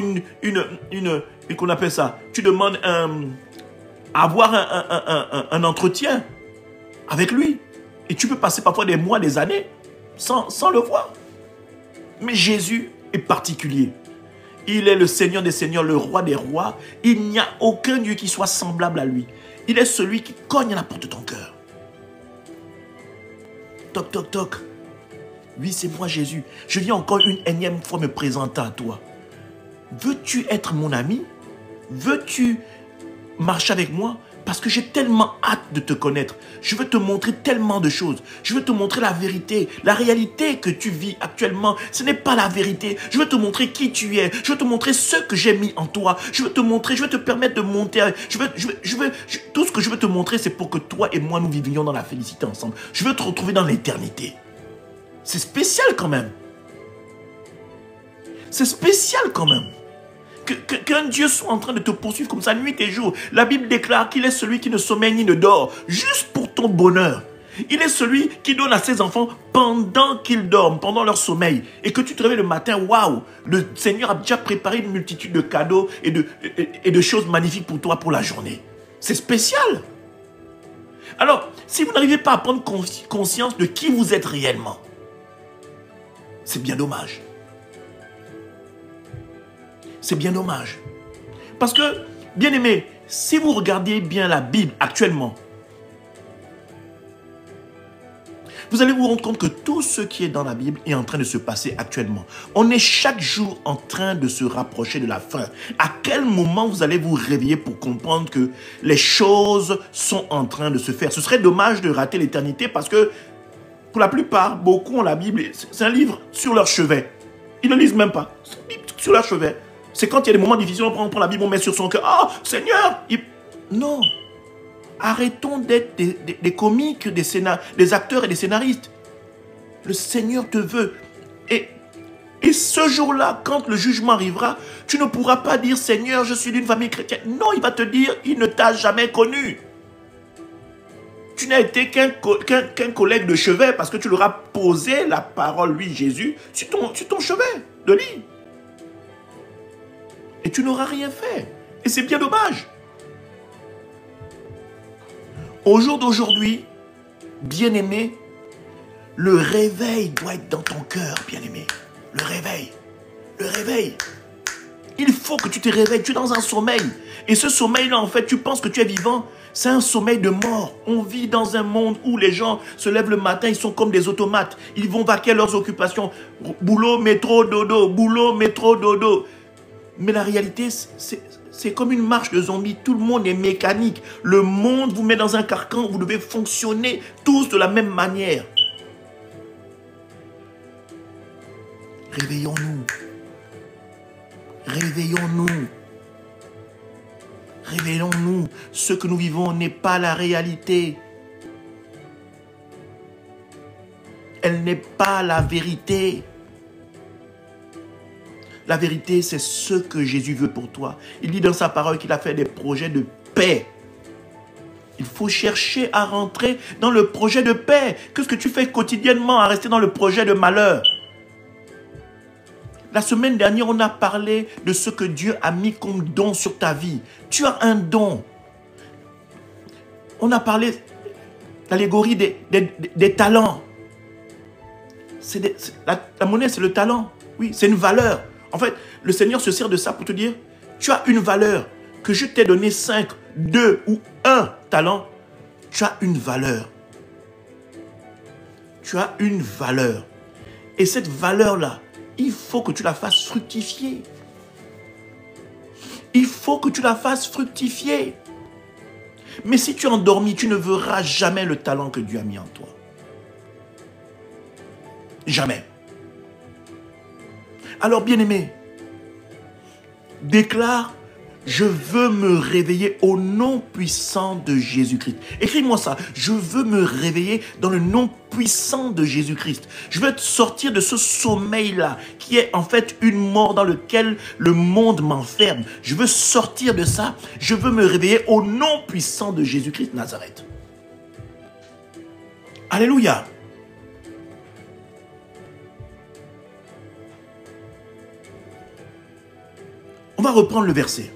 qu'on appelle ça. Tu demandes avoir un entretien avec lui. Et tu peux passer parfois des mois, des années sans le voir. Mais Jésus est particulier. Il est le Seigneur des Seigneurs, le Roi des Rois. Il n'y a aucun Dieu qui soit semblable à lui. Il est celui qui cogne à la porte de ton cœur. Toc, toc, toc. Oui, c'est moi Jésus. Je viens encore une énième fois me présenter à toi. Veux-tu être mon ami? Veux-tu marcher avec moi? Parce que j'ai tellement hâte de te connaître. Je veux te montrer tellement de choses. Je veux te montrer la vérité. La réalité que tu vis actuellement, ce n'est pas la vérité. Je veux te montrer qui tu es. Je veux te montrer ce que j'ai mis en toi. Je veux te montrer, je veux te permettre de monter. Tout ce que je veux te montrer, c'est pour que toi et moi, nous vivions dans la félicité ensemble. Je veux te retrouver dans l'éternité. C'est spécial quand même. C'est spécial quand même. Qu'un Dieu soit en train de te poursuivre comme ça nuit et jour. La Bible déclare qu'il est celui qui ne sommeille ni ne dort, juste pour ton bonheur. Il est celui qui donne à ses enfants pendant qu'ils dorment, pendant leur sommeil. Et que tu te réveilles le matin, waouh, le Seigneur a déjà préparé une multitude de cadeaux et de choses magnifiques pour toi pour la journée. C'est spécial. Alors, si vous n'arrivez pas à prendre conscience de qui vous êtes réellement, c'est bien dommage. C'est bien dommage. Parce que, bien aimé, si vous regardez bien la Bible actuellement, vous allez vous rendre compte que tout ce qui est dans la Bible est en train de se passer actuellement. On est chaque jour en train de se rapprocher de la fin. À quel moment vous allez vous réveiller pour comprendre que les choses sont en train de se faire? Ce serait dommage de rater l'éternité parce que, pour la plupart, beaucoup ont la Bible. C'est un livre sur leur chevet. Ils ne lisent même pas. C'est une Bible sur leur chevet. C'est quand il y a des moments difficiles, on prend la Bible, on met sur son cœur. Oh, Seigneur! Non. Arrêtons d'être des comiques, des acteurs et des scénaristes. Le Seigneur te veut. Et ce jour-là, quand le jugement arrivera, tu ne pourras pas dire, Seigneur, je suis d'une famille chrétienne. Non, il va te dire, il ne t'a jamais connu. Tu n'as été qu'un collègue de chevet parce que tu leur as posé la parole, lui, Jésus, sur ton chevet de lit. Et tu n'auras rien fait. Et c'est bien dommage. Au jour d'aujourd'hui, bien-aimé, le réveil doit être dans ton cœur, bien-aimé. Le réveil. Le réveil. Il faut que tu te réveilles. Tu es dans un sommeil. Et ce sommeil-là, en fait, tu penses que tu es vivant. C'est un sommeil de mort. On vit dans un monde où les gens se lèvent le matin, ils sont comme des automates. Ils vont vaquer à leurs occupations. Boulot, métro, dodo. Boulot, métro, dodo. Mais la réalité, c'est comme une marche de zombies. Tout le monde est mécanique. Le monde vous met dans un carcan. Vous devez fonctionner tous de la même manière. Réveillons-nous. Réveillons-nous. Réveillons-nous. Ce que nous vivons n'est pas la réalité. Elle n'est pas la vérité. La vérité, c'est ce que Jésus veut pour toi. Il dit dans sa parole qu'il a fait des projets de paix. Il faut chercher à rentrer dans le projet de paix. Qu'est-ce que tu fais quotidiennement à rester dans le projet de malheur? La semaine dernière, on a parlé de ce que Dieu a mis comme don sur ta vie. Tu as un don. On a parlé de l'allégorie des talents. La monnaie, c'est le talent. Oui, c'est une valeur. En fait, le Seigneur se sert de ça pour te dire, tu as une valeur. Que je t'ai donné 5, 2 ou 1 talent, tu as une valeur. Tu as une valeur. Et cette valeur-là, il faut que tu la fasses fructifier. Il faut que tu la fasses fructifier. Mais si tu es endormi, tu ne verras jamais le talent que Dieu a mis en toi. Jamais. Alors, bien-aimé, déclare, je veux me réveiller au nom puissant de Jésus-Christ. Écris-moi ça, je veux me réveiller dans le nom puissant de Jésus-Christ. Je veux sortir de ce sommeil-là, qui est en fait une mort dans lequel le monde m'enferme. Je veux sortir de ça, je veux me réveiller au nom puissant de Jésus-Christ Nazareth. Alléluia. On va reprendre le verset.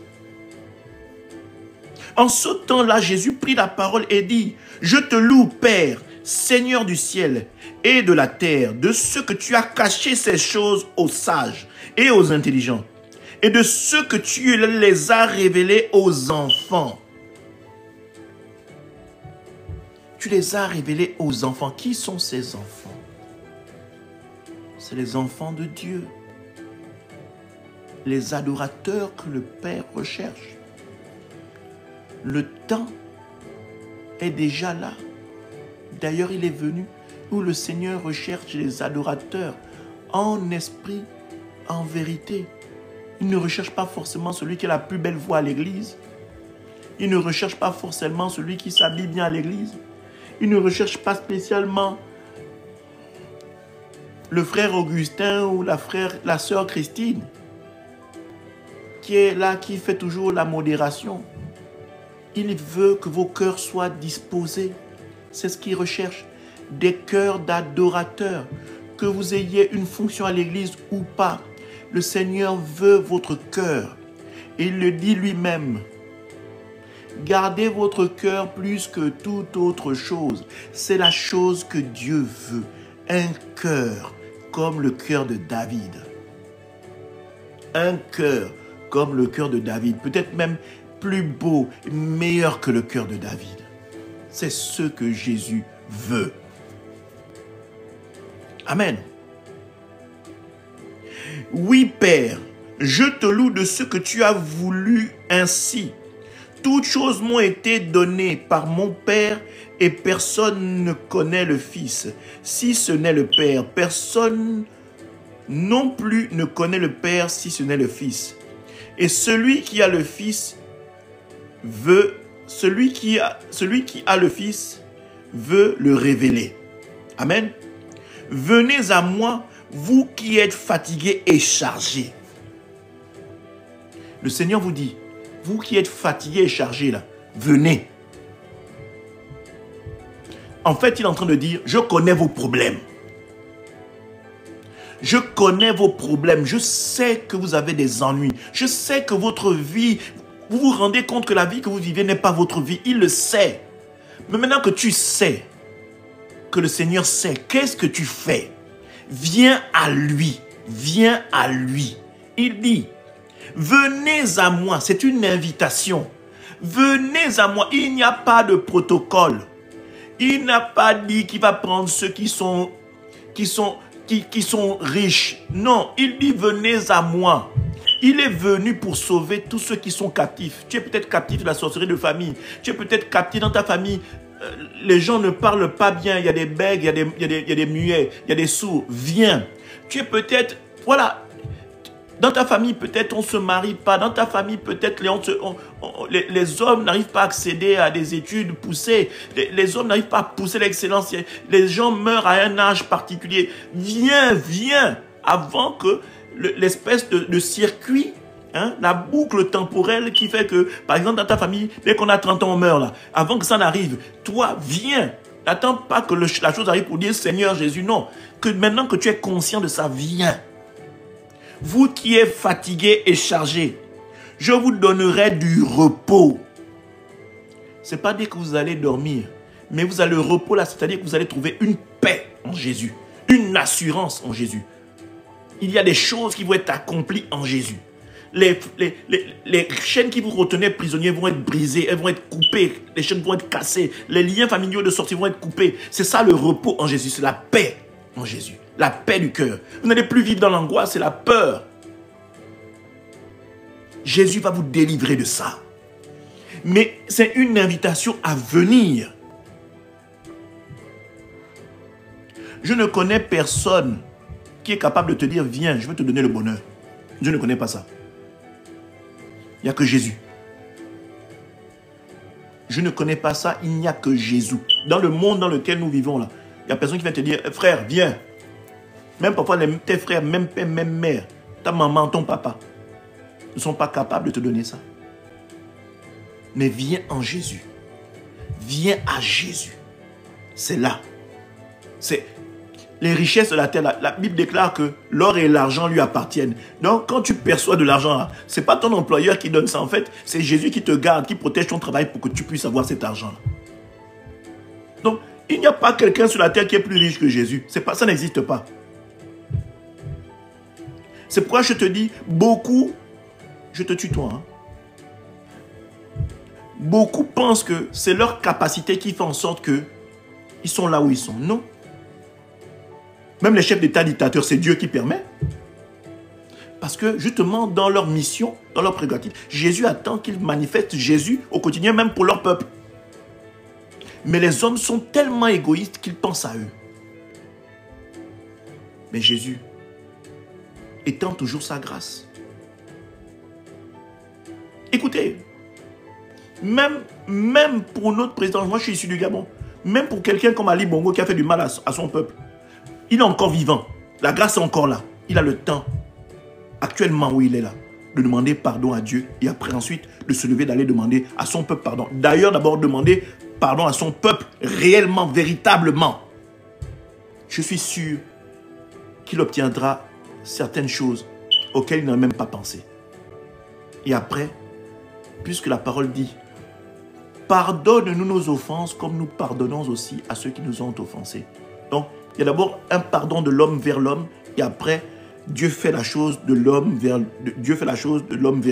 En ce temps-là, Jésus prit la parole et dit, « Je te loue, Père, Seigneur du ciel et de la terre, de ce que tu as caché ces choses aux sages et aux intelligents, et de ceux que tu les as révélés aux enfants. Tu les as révélés aux enfants. Qui sont ces enfants? C'est les enfants de Dieu. Les adorateurs que le Père recherche. Le temps est déjà là. D'ailleurs, il est venu où le Seigneur recherche les adorateurs en esprit, en vérité. Il ne recherche pas forcément celui qui a la plus belle voix à l'église. Il ne recherche pas forcément celui qui s'habille bien à l'église. Il ne recherche pas spécialement le frère Augustin ou la sœur Christine qui est là, qui fait toujours la modération. Il veut que vos cœurs soient disposés. C'est ce qu'il recherche. Des cœurs d'adorateurs. Que vous ayez une fonction à l'église ou pas. Le Seigneur veut votre cœur. Et il le dit lui-même. Gardez votre cœur plus que toute autre chose. C'est la chose que Dieu veut. Un cœur comme le cœur de David. Un cœur comme le cœur de David. Peut-être même plus beau, meilleur que le cœur de David. C'est ce que Jésus veut. Amen. Oui, Père, je te loue de ce que tu as voulu ainsi. Toutes choses m'ont été données par mon Père et personne ne connaît le Fils, si ce n'est le Père. Personne non plus ne connaît le Père si ce n'est le Fils. Et celui qui a le Fils veut, celui qui a le Fils veut le révéler. Amen. Venez à moi, vous qui êtes fatigués et chargés. Le Seigneur vous dit, vous qui êtes fatigués et chargés là, venez. En fait, il est en train de dire, je connais vos problèmes. Je connais vos problèmes. Je sais que vous avez des ennuis. Je sais que votre vie, vous vous rendez compte que la vie que vous vivez n'est pas votre vie. Il le sait. Mais maintenant que tu sais, que le Seigneur sait, qu'est-ce que tu fais? Viens à lui. Viens à lui. Il dit, venez à moi. C'est une invitation. Venez à moi. Il n'y a pas de protocole. Il n'a pas dit qu'il va prendre ceux qui sont riches. Non, il dit venez à moi. Il est venu pour sauver tous ceux qui sont captifs. Tu es peut-être captif de la sorcellerie de famille. Tu es peut-être captif dans ta famille. Les gens ne parlent pas bien. Il y a des bègues, il y a des muets, il y a des sourds. Viens. Tu es peut-être, voilà, dans ta famille, peut-être on ne se marie pas. Dans ta famille, peut-être les hommes n'arrivent pas à accéder à des études poussées. Les hommes n'arrivent pas à pousser l'excellence. Les gens meurent à un âge particulier. Viens, viens, avant que l'espèce de circuit, hein, la boucle temporelle qui fait que, par exemple, dans ta famille, dès qu'on a 30 ans, on meurt là. Avant que ça n'arrive, toi, viens. N'attends pas que la chose arrive pour dire Seigneur Jésus. Non, que maintenant que tu es conscient de ça, viens. Vous qui êtes fatigués et chargés, je vous donnerai du repos. Ce n'est pas dire que vous allez dormir, mais vous allez le repos là, c'est-à-dire que vous allez trouver une paix en Jésus, une assurance en Jésus. Il y a des choses qui vont être accomplies en Jésus. Les chaînes qui vous retenaient prisonniers vont être brisées, elles vont être coupées, les chaînes vont être cassées, les liens familiaux de sortie vont être coupés. C'est ça le repos en Jésus, c'est la paix en Jésus. La paix du cœur. Vous n'allez plus vivre dans l'angoisse, c'est la peur. Jésus va vous délivrer de ça. Mais c'est une invitation à venir. Je ne connais personne qui est capable de te dire, viens, je vais te donner le bonheur. Je ne connais pas ça. Il n'y a que Jésus. Je ne connais pas ça, il n'y a que Jésus. Dans le monde dans lequel nous vivons là, il n'y a personne qui vient te dire, frère, viens. Même parfois, tes frères, même père, même mère, ta maman, ton papa, ne sont pas capables de te donner ça. Mais viens en Jésus. Viens à Jésus. C'est là. C'est les richesses de la terre. La Bible déclare que l'or et l'argent lui appartiennent. Donc, quand tu perçois de l'argent, ce n'est pas ton employeur qui donne ça. En fait, c'est Jésus qui te garde, qui protège ton travail pour que tu puisses avoir cet argent-là. Donc, il n'y a pas quelqu'un sur la terre qui est plus riche que Jésus. Ça n'existe pas. C'est pourquoi je te dis, beaucoup je te tutoie. Hein. Beaucoup pensent que c'est leur capacité qui fait en sorte qu'ils sont là où ils sont. Non. Même les chefs d'État dictateurs, c'est Dieu qui permet. Parce que justement, dans leur mission, dans leur prérogative, Jésus attend qu'ils manifestent Jésus au quotidien, même pour leur peuple. Mais les hommes sont tellement égoïstes qu'ils pensent à eux. Mais Jésus étend toujours sa grâce. Écoutez, même pour notre président, moi je suis issu du Gabon, même pour quelqu'un comme Ali Bongo qui a fait du mal à son peuple, il est encore vivant. La grâce est encore là. Il a le temps, actuellement où il est là, de demander pardon à Dieu et après ensuite de se lever d'aller demander à son peuple pardon. D'ailleurs, d'abord demander pardon à son peuple réellement, véritablement. Je suis sûr qu'il obtiendra certaines choses auxquelles il n'a même pas pensé. Et après, puisque la parole dit, pardonne-nous nos offenses comme nous pardonnons aussi à ceux qui nous ont offensés. Donc, il y a d'abord un pardon de l'homme vers l'homme et après, Dieu fait la chose de l'homme vers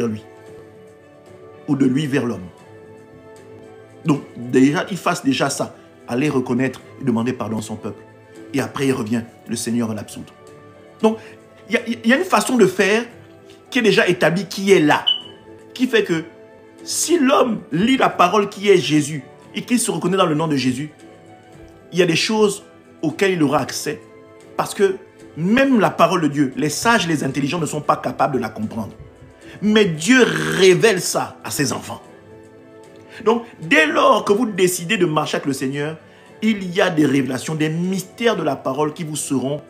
lui ou de lui vers l'homme. Donc, déjà, il fasse déjà ça, aller reconnaître et demander pardon à son peuple. Et après, il revient, le Seigneur va l'absoudre. Donc, il y a une façon de faire qui est déjà établie, qui est là, qui fait que si l'homme lit la parole qui est Jésus et qu'il se reconnaît dans le nom de Jésus, il y a des choses auxquelles il aura accès parce que même la parole de Dieu, les sages et les intelligents ne sont pas capables de la comprendre. Mais Dieu révèle ça à ses enfants. Donc, dès lors que vous décidez de marcher avec le Seigneur, il y a des révélations, des mystères de la parole qui vous seront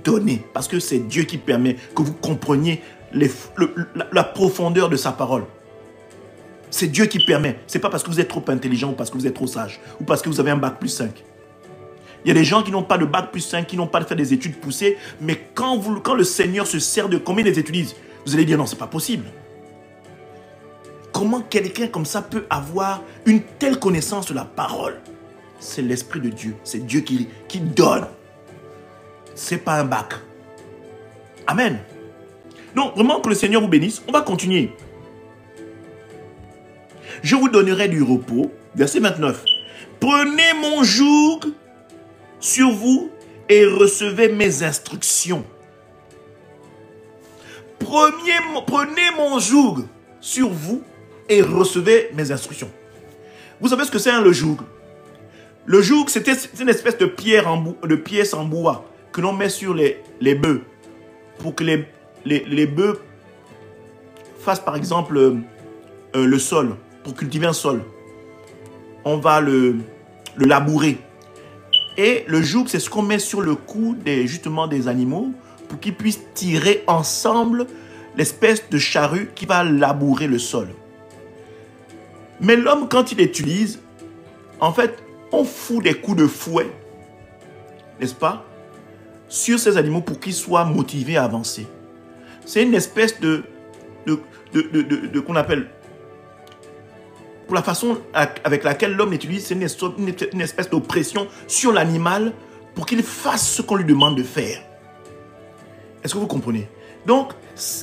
donnés. Parce que c'est Dieu qui permet que vous compreniez la profondeur de sa parole. C'est Dieu qui permet. Ce n'est pas parce que vous êtes trop intelligent ou parce que vous êtes trop sage ou parce que vous avez un bac plus 5. Il y a des gens qui n'ont pas de bac plus 5, qui n'ont pas fait des études poussées, mais quand le Seigneur se sert de combien ils étudient, vous allez dire non, ce n'est pas possible. Comment quelqu'un comme ça peut avoir une telle connaissance de la parole? C'est l'Esprit de Dieu. C'est Dieu qui donne. Ce n'est pas un bac. Amen. Donc, vraiment que le Seigneur vous bénisse. On va continuer. Je vous donnerai du repos. Verset 29. Prenez mon joug sur vous et recevez mes instructions. Prenez mon joug sur vous et recevez mes instructions. Vous savez ce que c'est le joug? Le joug, c'est une espèce de pièce en bois que l'on met sur les bœufs pour que les bœufs fassent par exemple le sol, pour cultiver un sol. On va le labourer. Et le joug, c'est ce qu'on met sur le cou justement des animaux pour qu'ils puissent tirer ensemble l'espèce de charrue qui va labourer le sol. Mais l'homme, quand il l'utilise, en fait, on fout des coups de fouet, n'est-ce pas, sur ces animaux pour qu'ils soient motivés à avancer. C'est une espèce qu'on appelle, pour la façon avec laquelle l'homme l'utilise, c'est une espèce d'oppression sur l'animal pour qu'il fasse ce qu'on lui demande de faire. Est-ce que vous comprenez? Donc,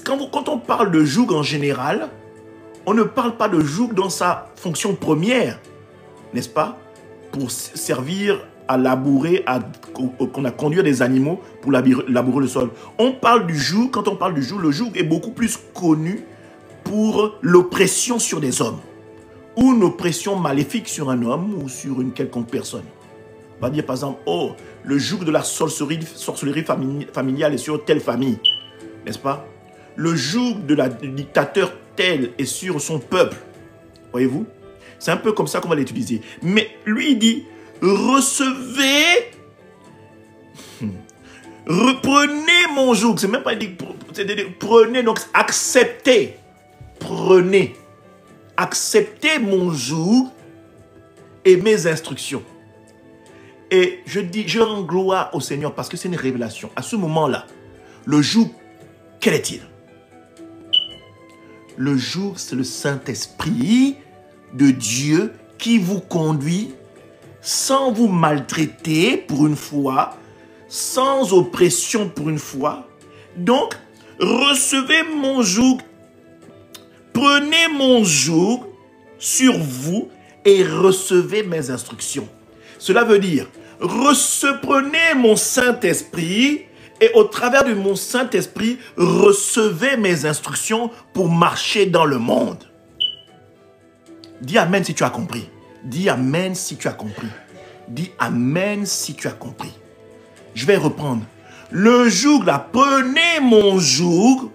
quand on parle de joug en général, on ne parle pas de joug dans sa fonction première, n'est-ce pas? Pour servir à labourer, à conduire des animaux pour labourer le sol. On parle du joug, quand on parle du joug, le joug est beaucoup plus connu pour l'oppression sur des hommes ou une oppression maléfique sur un homme ou sur une quelconque personne. On va dire par exemple, oh, le joug de la sorcellerie familiale est sur telle famille, n'est-ce pas? Le joug du dictateur tel est sur son peuple. Voyez-vous? C'est un peu comme ça qu'on va l'utiliser. Mais lui, il dit, recevez, reprenez mon joug. C'est même pas dit, prenez, donc acceptez. Prenez. Acceptez mon joug et mes instructions. Et je rends gloire au Seigneur parce que c'est une révélation. À ce moment-là, le joug, quel est-il? Le joug, c'est le Saint-Esprit de Dieu qui vous conduit sans vous maltraiter pour une fois, sans oppression pour une fois. Donc, recevez mon joug. prenez mon joug sur vous et recevez mes instructions. Cela veut dire, prenez mon Saint-Esprit et au travers de mon Saint-Esprit, recevez mes instructions pour marcher dans le monde. Dis Amen si tu as compris. Dis Amen si tu as compris. Dis Amen si tu as compris. Je vais reprendre. Le joug, là, prenez mon joug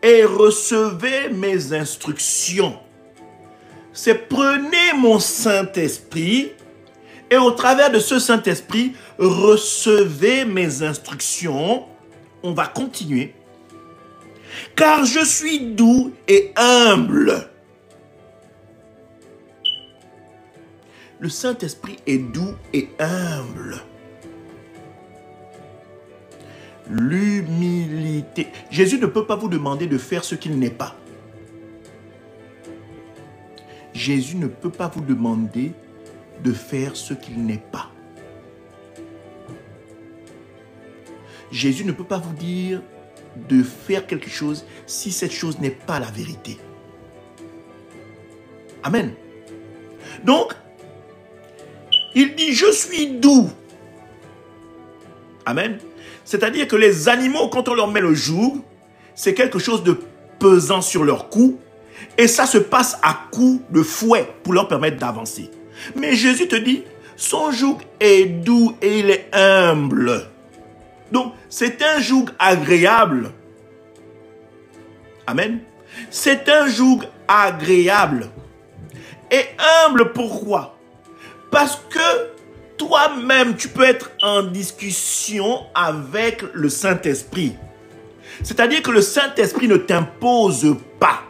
et recevez mes instructions. C'est prenez mon Saint-Esprit et au travers de ce Saint-Esprit, recevez mes instructions. On va continuer. Car je suis doux et humble. Le Saint-Esprit est doux et humble. L'humilité. Jésus ne peut pas vous demander de faire ce qu'il n'est pas. Jésus ne peut pas vous demander de faire ce qu'il n'est pas. Jésus ne peut pas vous dire de faire quelque chose si cette chose n'est pas la vérité. Amen. Donc, il dit, je suis doux. Amen. C'est-à-dire que les animaux, quand on leur met le joug, c'est quelque chose de pesant sur leur cou. Et ça se passe à coups de fouet pour leur permettre d'avancer. Mais Jésus te dit, son joug est doux et il est humble. Donc, c'est un joug agréable. Amen. C'est un joug agréable. Et humble, pourquoi? Parce que toi-même, tu peux être en discussion avec le Saint-Esprit. C'est-à-dire que le Saint-Esprit ne t'impose pas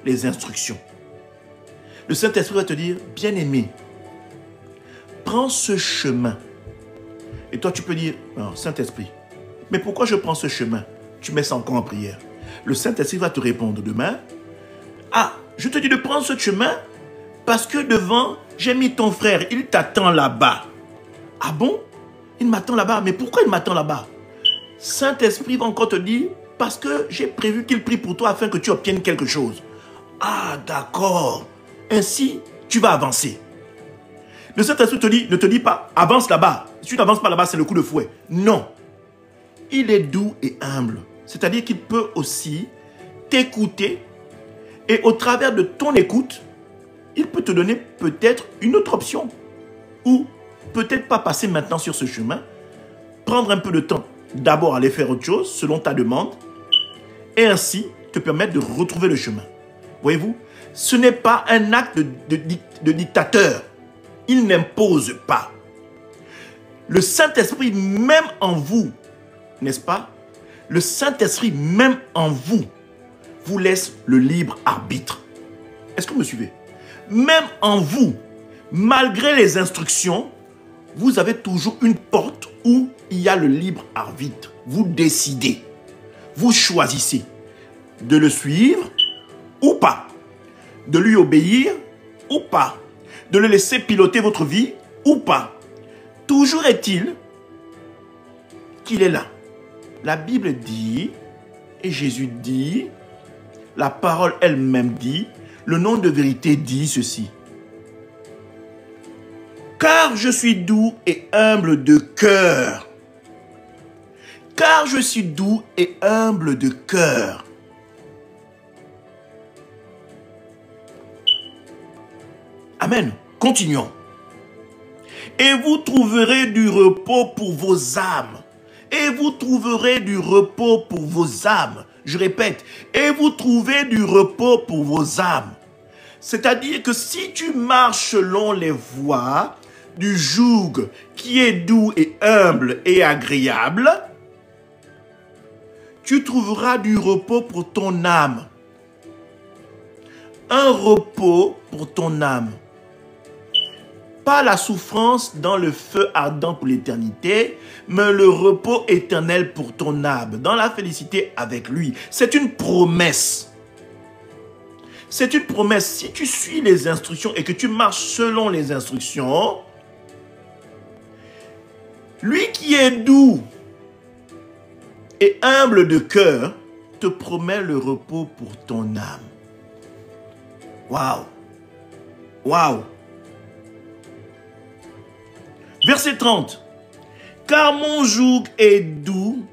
les instructions. Le Saint-Esprit va te dire, bien-aimé, prends ce chemin. Et toi, tu peux dire, Saint-Esprit, mais pourquoi je prends ce chemin? Tu mets ça encore en prière. Le Saint-Esprit va te répondre demain, ah, je te dis de prendre ce chemin parce que devant, j'ai mis ton frère, il t'attend là-bas. Ah bon? Il m'attend là-bas, mais pourquoi il m'attend là-bas? Saint-Esprit va encore te dire, parce que j'ai prévu qu'il prie pour toi afin que tu obtiennes quelque chose. Ah, d'accord. Ainsi, tu vas avancer. Le Saint-Esprit ne te dit pas, avance là-bas. Si tu n'avances pas là-bas, c'est le coup de fouet. Non. Il est doux et humble. C'est-à-dire qu'il peut aussi t'écouter et au travers de ton écoute, il peut te donner peut-être une autre option. Ou peut-être pas passer maintenant sur ce chemin, prendre un peu de temps, d'abord aller faire autre chose selon ta demande et ainsi te permettre de retrouver le chemin. Voyez-vous, ce n'est pas un acte de dictateur. Il n'impose pas. Le Saint-Esprit même en vous, n'est-ce pas? Le Saint-Esprit même en vous, vous laisse le libre arbitre. Est-ce que vous me suivez? Même en vous, malgré les instructions, vous avez toujours une porte où il y a le libre arbitre. Vous décidez, vous choisissez de le suivre ou pas, de lui obéir ou pas, de le laisser piloter votre vie ou pas. Toujours est-il qu'il est là. La Bible dit, et Jésus dit, la parole elle-même dit, le nom de vérité dit ceci. Car je suis doux et humble de cœur. Car je suis doux et humble de cœur. Amen. Continuons. Et vous trouverez du repos pour vos âmes. Et vous trouverez du repos pour vos âmes. Je répète, et vous trouvez du repos pour vos âmes. C'est-à-dire que si tu marches selon les voies du joug qui est doux et humble et agréable, tu trouveras du repos pour ton âme. Un repos pour ton âme. Pas la souffrance dans le feu ardent pour l'éternité, mais le repos éternel pour ton âme, dans la félicité avec lui. C'est une promesse. C'est une promesse. Si tu suis les instructions et que tu marches selon les instructions, lui qui est doux et humble de cœur te promet le repos pour ton âme. Waouh! Waouh! Verset 30. Car mon joug est doux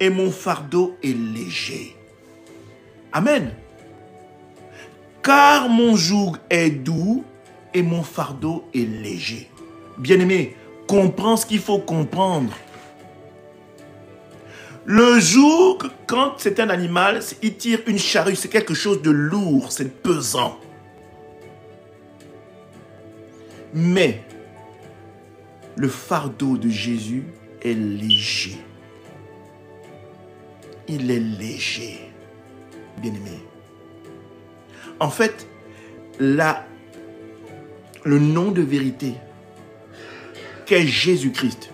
et mon fardeau est léger. Amen. Car mon joug est doux et mon fardeau est léger. Bien-aimé, comprends ce qu'il faut comprendre. Le joug, quand c'est un animal, il tire une charrue, c'est quelque chose de lourd, c'est pesant. Mais le fardeau de Jésus est léger. Il est léger, bien-aimé. En fait, le nom de vérité qu'est Jésus-Christ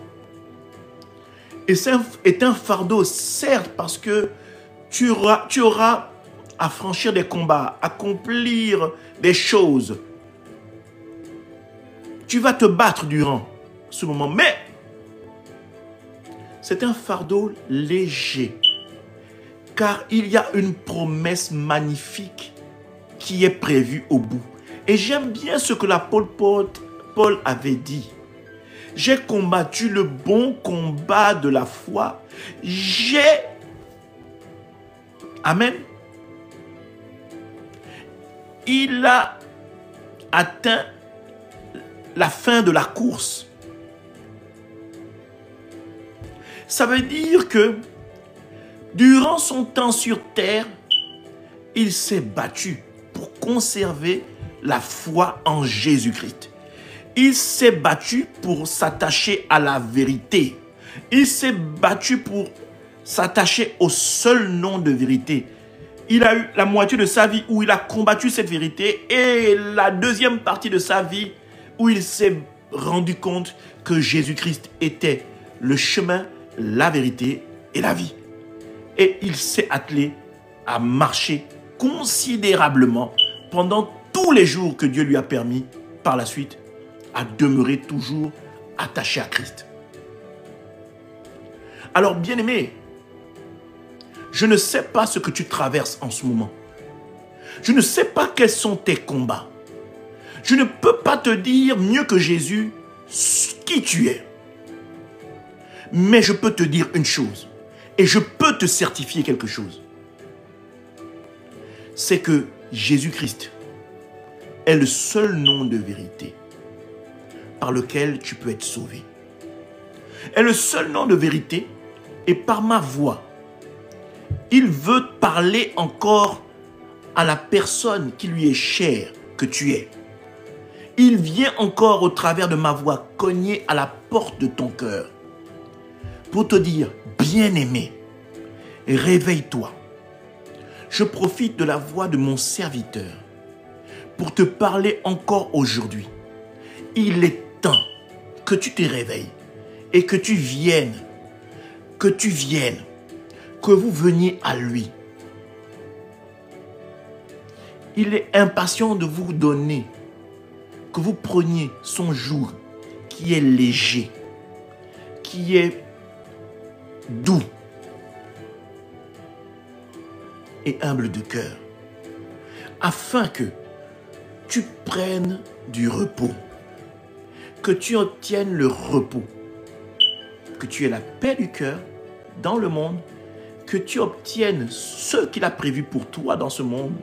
est un fardeau, certes, parce que tu auras à franchir des combats, accomplir des choses. Tu vas te battre durant ce moment, mais c'est un fardeau léger, car il y a une promesse magnifique qui est prévue au bout. Et j'aime bien ce que l'apôtre Paul avait dit. J'ai combattu le bon combat de la foi. Amen. Il a atteint la fin de la course. Ça veut dire que durant son temps sur terre, il s'est battu pour conserver la foi en Jésus-Christ. Il s'est battu pour s'attacher à la vérité. Il s'est battu pour s'attacher au seul nom de vérité. Il a eu la moitié de sa vie où il a combattu cette vérité et la deuxième partie de sa vie où il s'est rendu compte que Jésus-Christ était le chemin, la vérité et la vie. Et il s'est attelé à marcher considérablement pendant tous les jours que Dieu lui a permis par la suite à demeurer toujours attaché à Christ. Alors, bien-aimé, je ne sais pas ce que tu traverses en ce moment. Je ne sais pas quels sont tes combats. Je ne peux pas te dire mieux que Jésus qui tu es. Mais je peux te dire une chose. Et je peux te certifier quelque chose. C'est que Jésus-Christ est le seul nom de vérité par lequel tu peux être sauvé. Est le seul nom de vérité et par ma voix, il veut parler encore à la personne qui lui est chère que tu es. Il vient encore au travers de ma voix cogner à la porte de ton cœur pour te dire, bien-aimé, réveille-toi. Je profite de la voix de mon serviteur pour te parler encore aujourd'hui. Il est temps que tu te réveilles et que tu viennes, que vous veniez à lui. Il est impatient de vous donner, que vous preniez son joug qui est léger, qui est doux et humble de cœur, afin que tu prennes du repos, que tu obtiennes le repos, que tu aies la paix du cœur dans le monde, que tu obtiennes ce qu'il a prévu pour toi dans ce monde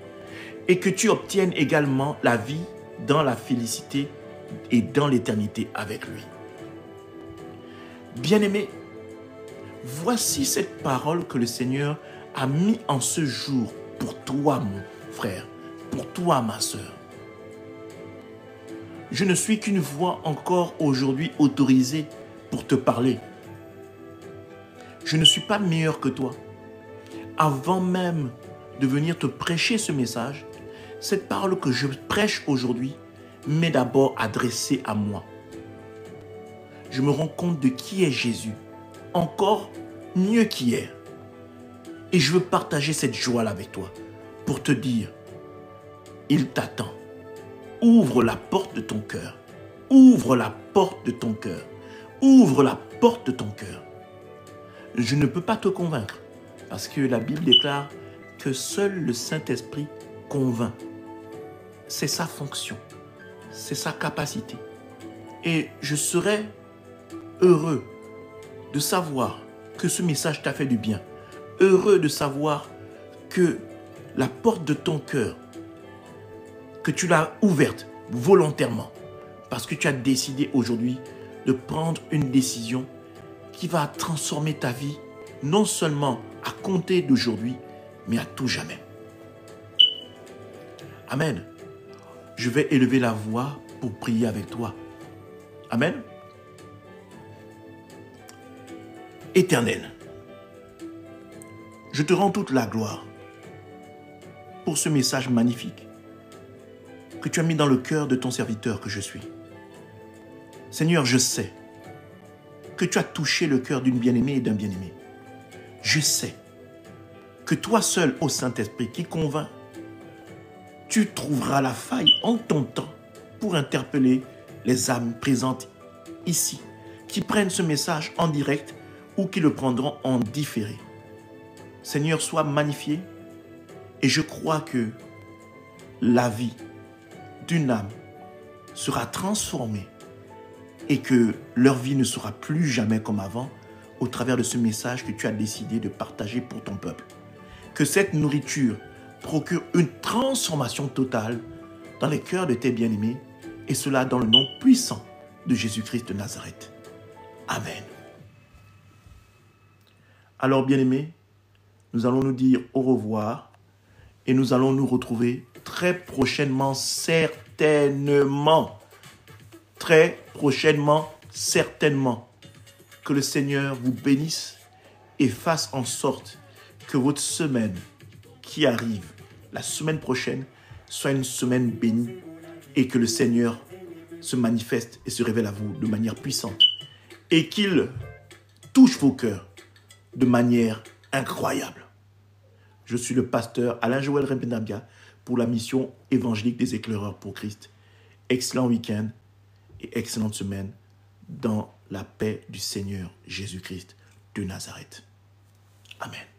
et que tu obtiennes également la vie dans la félicité et dans l'éternité avec lui. Bien-aimé, voici cette parole que le Seigneur a mis en ce jour pour toi, mon frère, pour toi, ma sœur. Je ne suis qu'une voix encore aujourd'hui autorisée pour te parler. Je ne suis pas meilleur que toi. Avant même de venir te prêcher ce message, cette parole que je prêche aujourd'hui m'est d'abord adressée à moi. Je me rends compte de qui est Jésus, encore mieux qu'hier. Et je veux partager cette joie-là avec toi pour te dire, il t'attend. Ouvre la porte de ton cœur. Ouvre la porte de ton cœur. Ouvre la porte de ton cœur. Je ne peux pas te convaincre parce que la Bible déclare que seul le Saint-Esprit convainc. c'est sa fonction, c'est sa capacité. Et je serais heureux de savoir que ce message t'a fait du bien. Heureux de savoir que la porte de ton cœur, que tu l'as ouverte volontairement, parce que tu as décidé aujourd'hui de prendre une décision qui va transformer ta vie, non seulement à compter d'aujourd'hui, mais à tout jamais. Amen. Je vais élever la voix pour prier avec toi. Amen. Éternel, je te rends toute la gloire pour ce message magnifique que tu as mis dans le cœur de ton serviteur que je suis. Seigneur, je sais que tu as touché le cœur d'une bien-aimée et d'un bien-aimé. Je sais que toi seul, ô Saint-Esprit, qui convainc, tu trouveras la faille en ton temps pour interpeller les âmes présentes ici, qui prennent ce message en direct ou qui le prendront en différé. Seigneur, sois magnifié et je crois que la vie d'une âme sera transformée et que leur vie ne sera plus jamais comme avant au travers de ce message que tu as décidé de partager pour ton peuple. Que cette nourriture procure une transformation totale dans les cœurs de tes bien-aimés et cela dans le nom puissant de Jésus-Christ de Nazareth. Amen. Alors bien-aimés, nous allons nous dire au revoir et nous allons nous retrouver très prochainement, certainement. Très prochainement, certainement. Que le Seigneur vous bénisse et fasse en sorte que votre semaine qui arrive, la semaine prochaine, soit une semaine bénie et que le Seigneur se manifeste et se révèle à vous de manière puissante et qu'il touche vos cœurs de manière incroyable. Je suis le pasteur Alain-Joël Rempenabia pour la mission évangélique des éclaireurs pour Christ. Excellent week-end et excellente semaine dans la paix du Seigneur Jésus-Christ de Nazareth. Amen.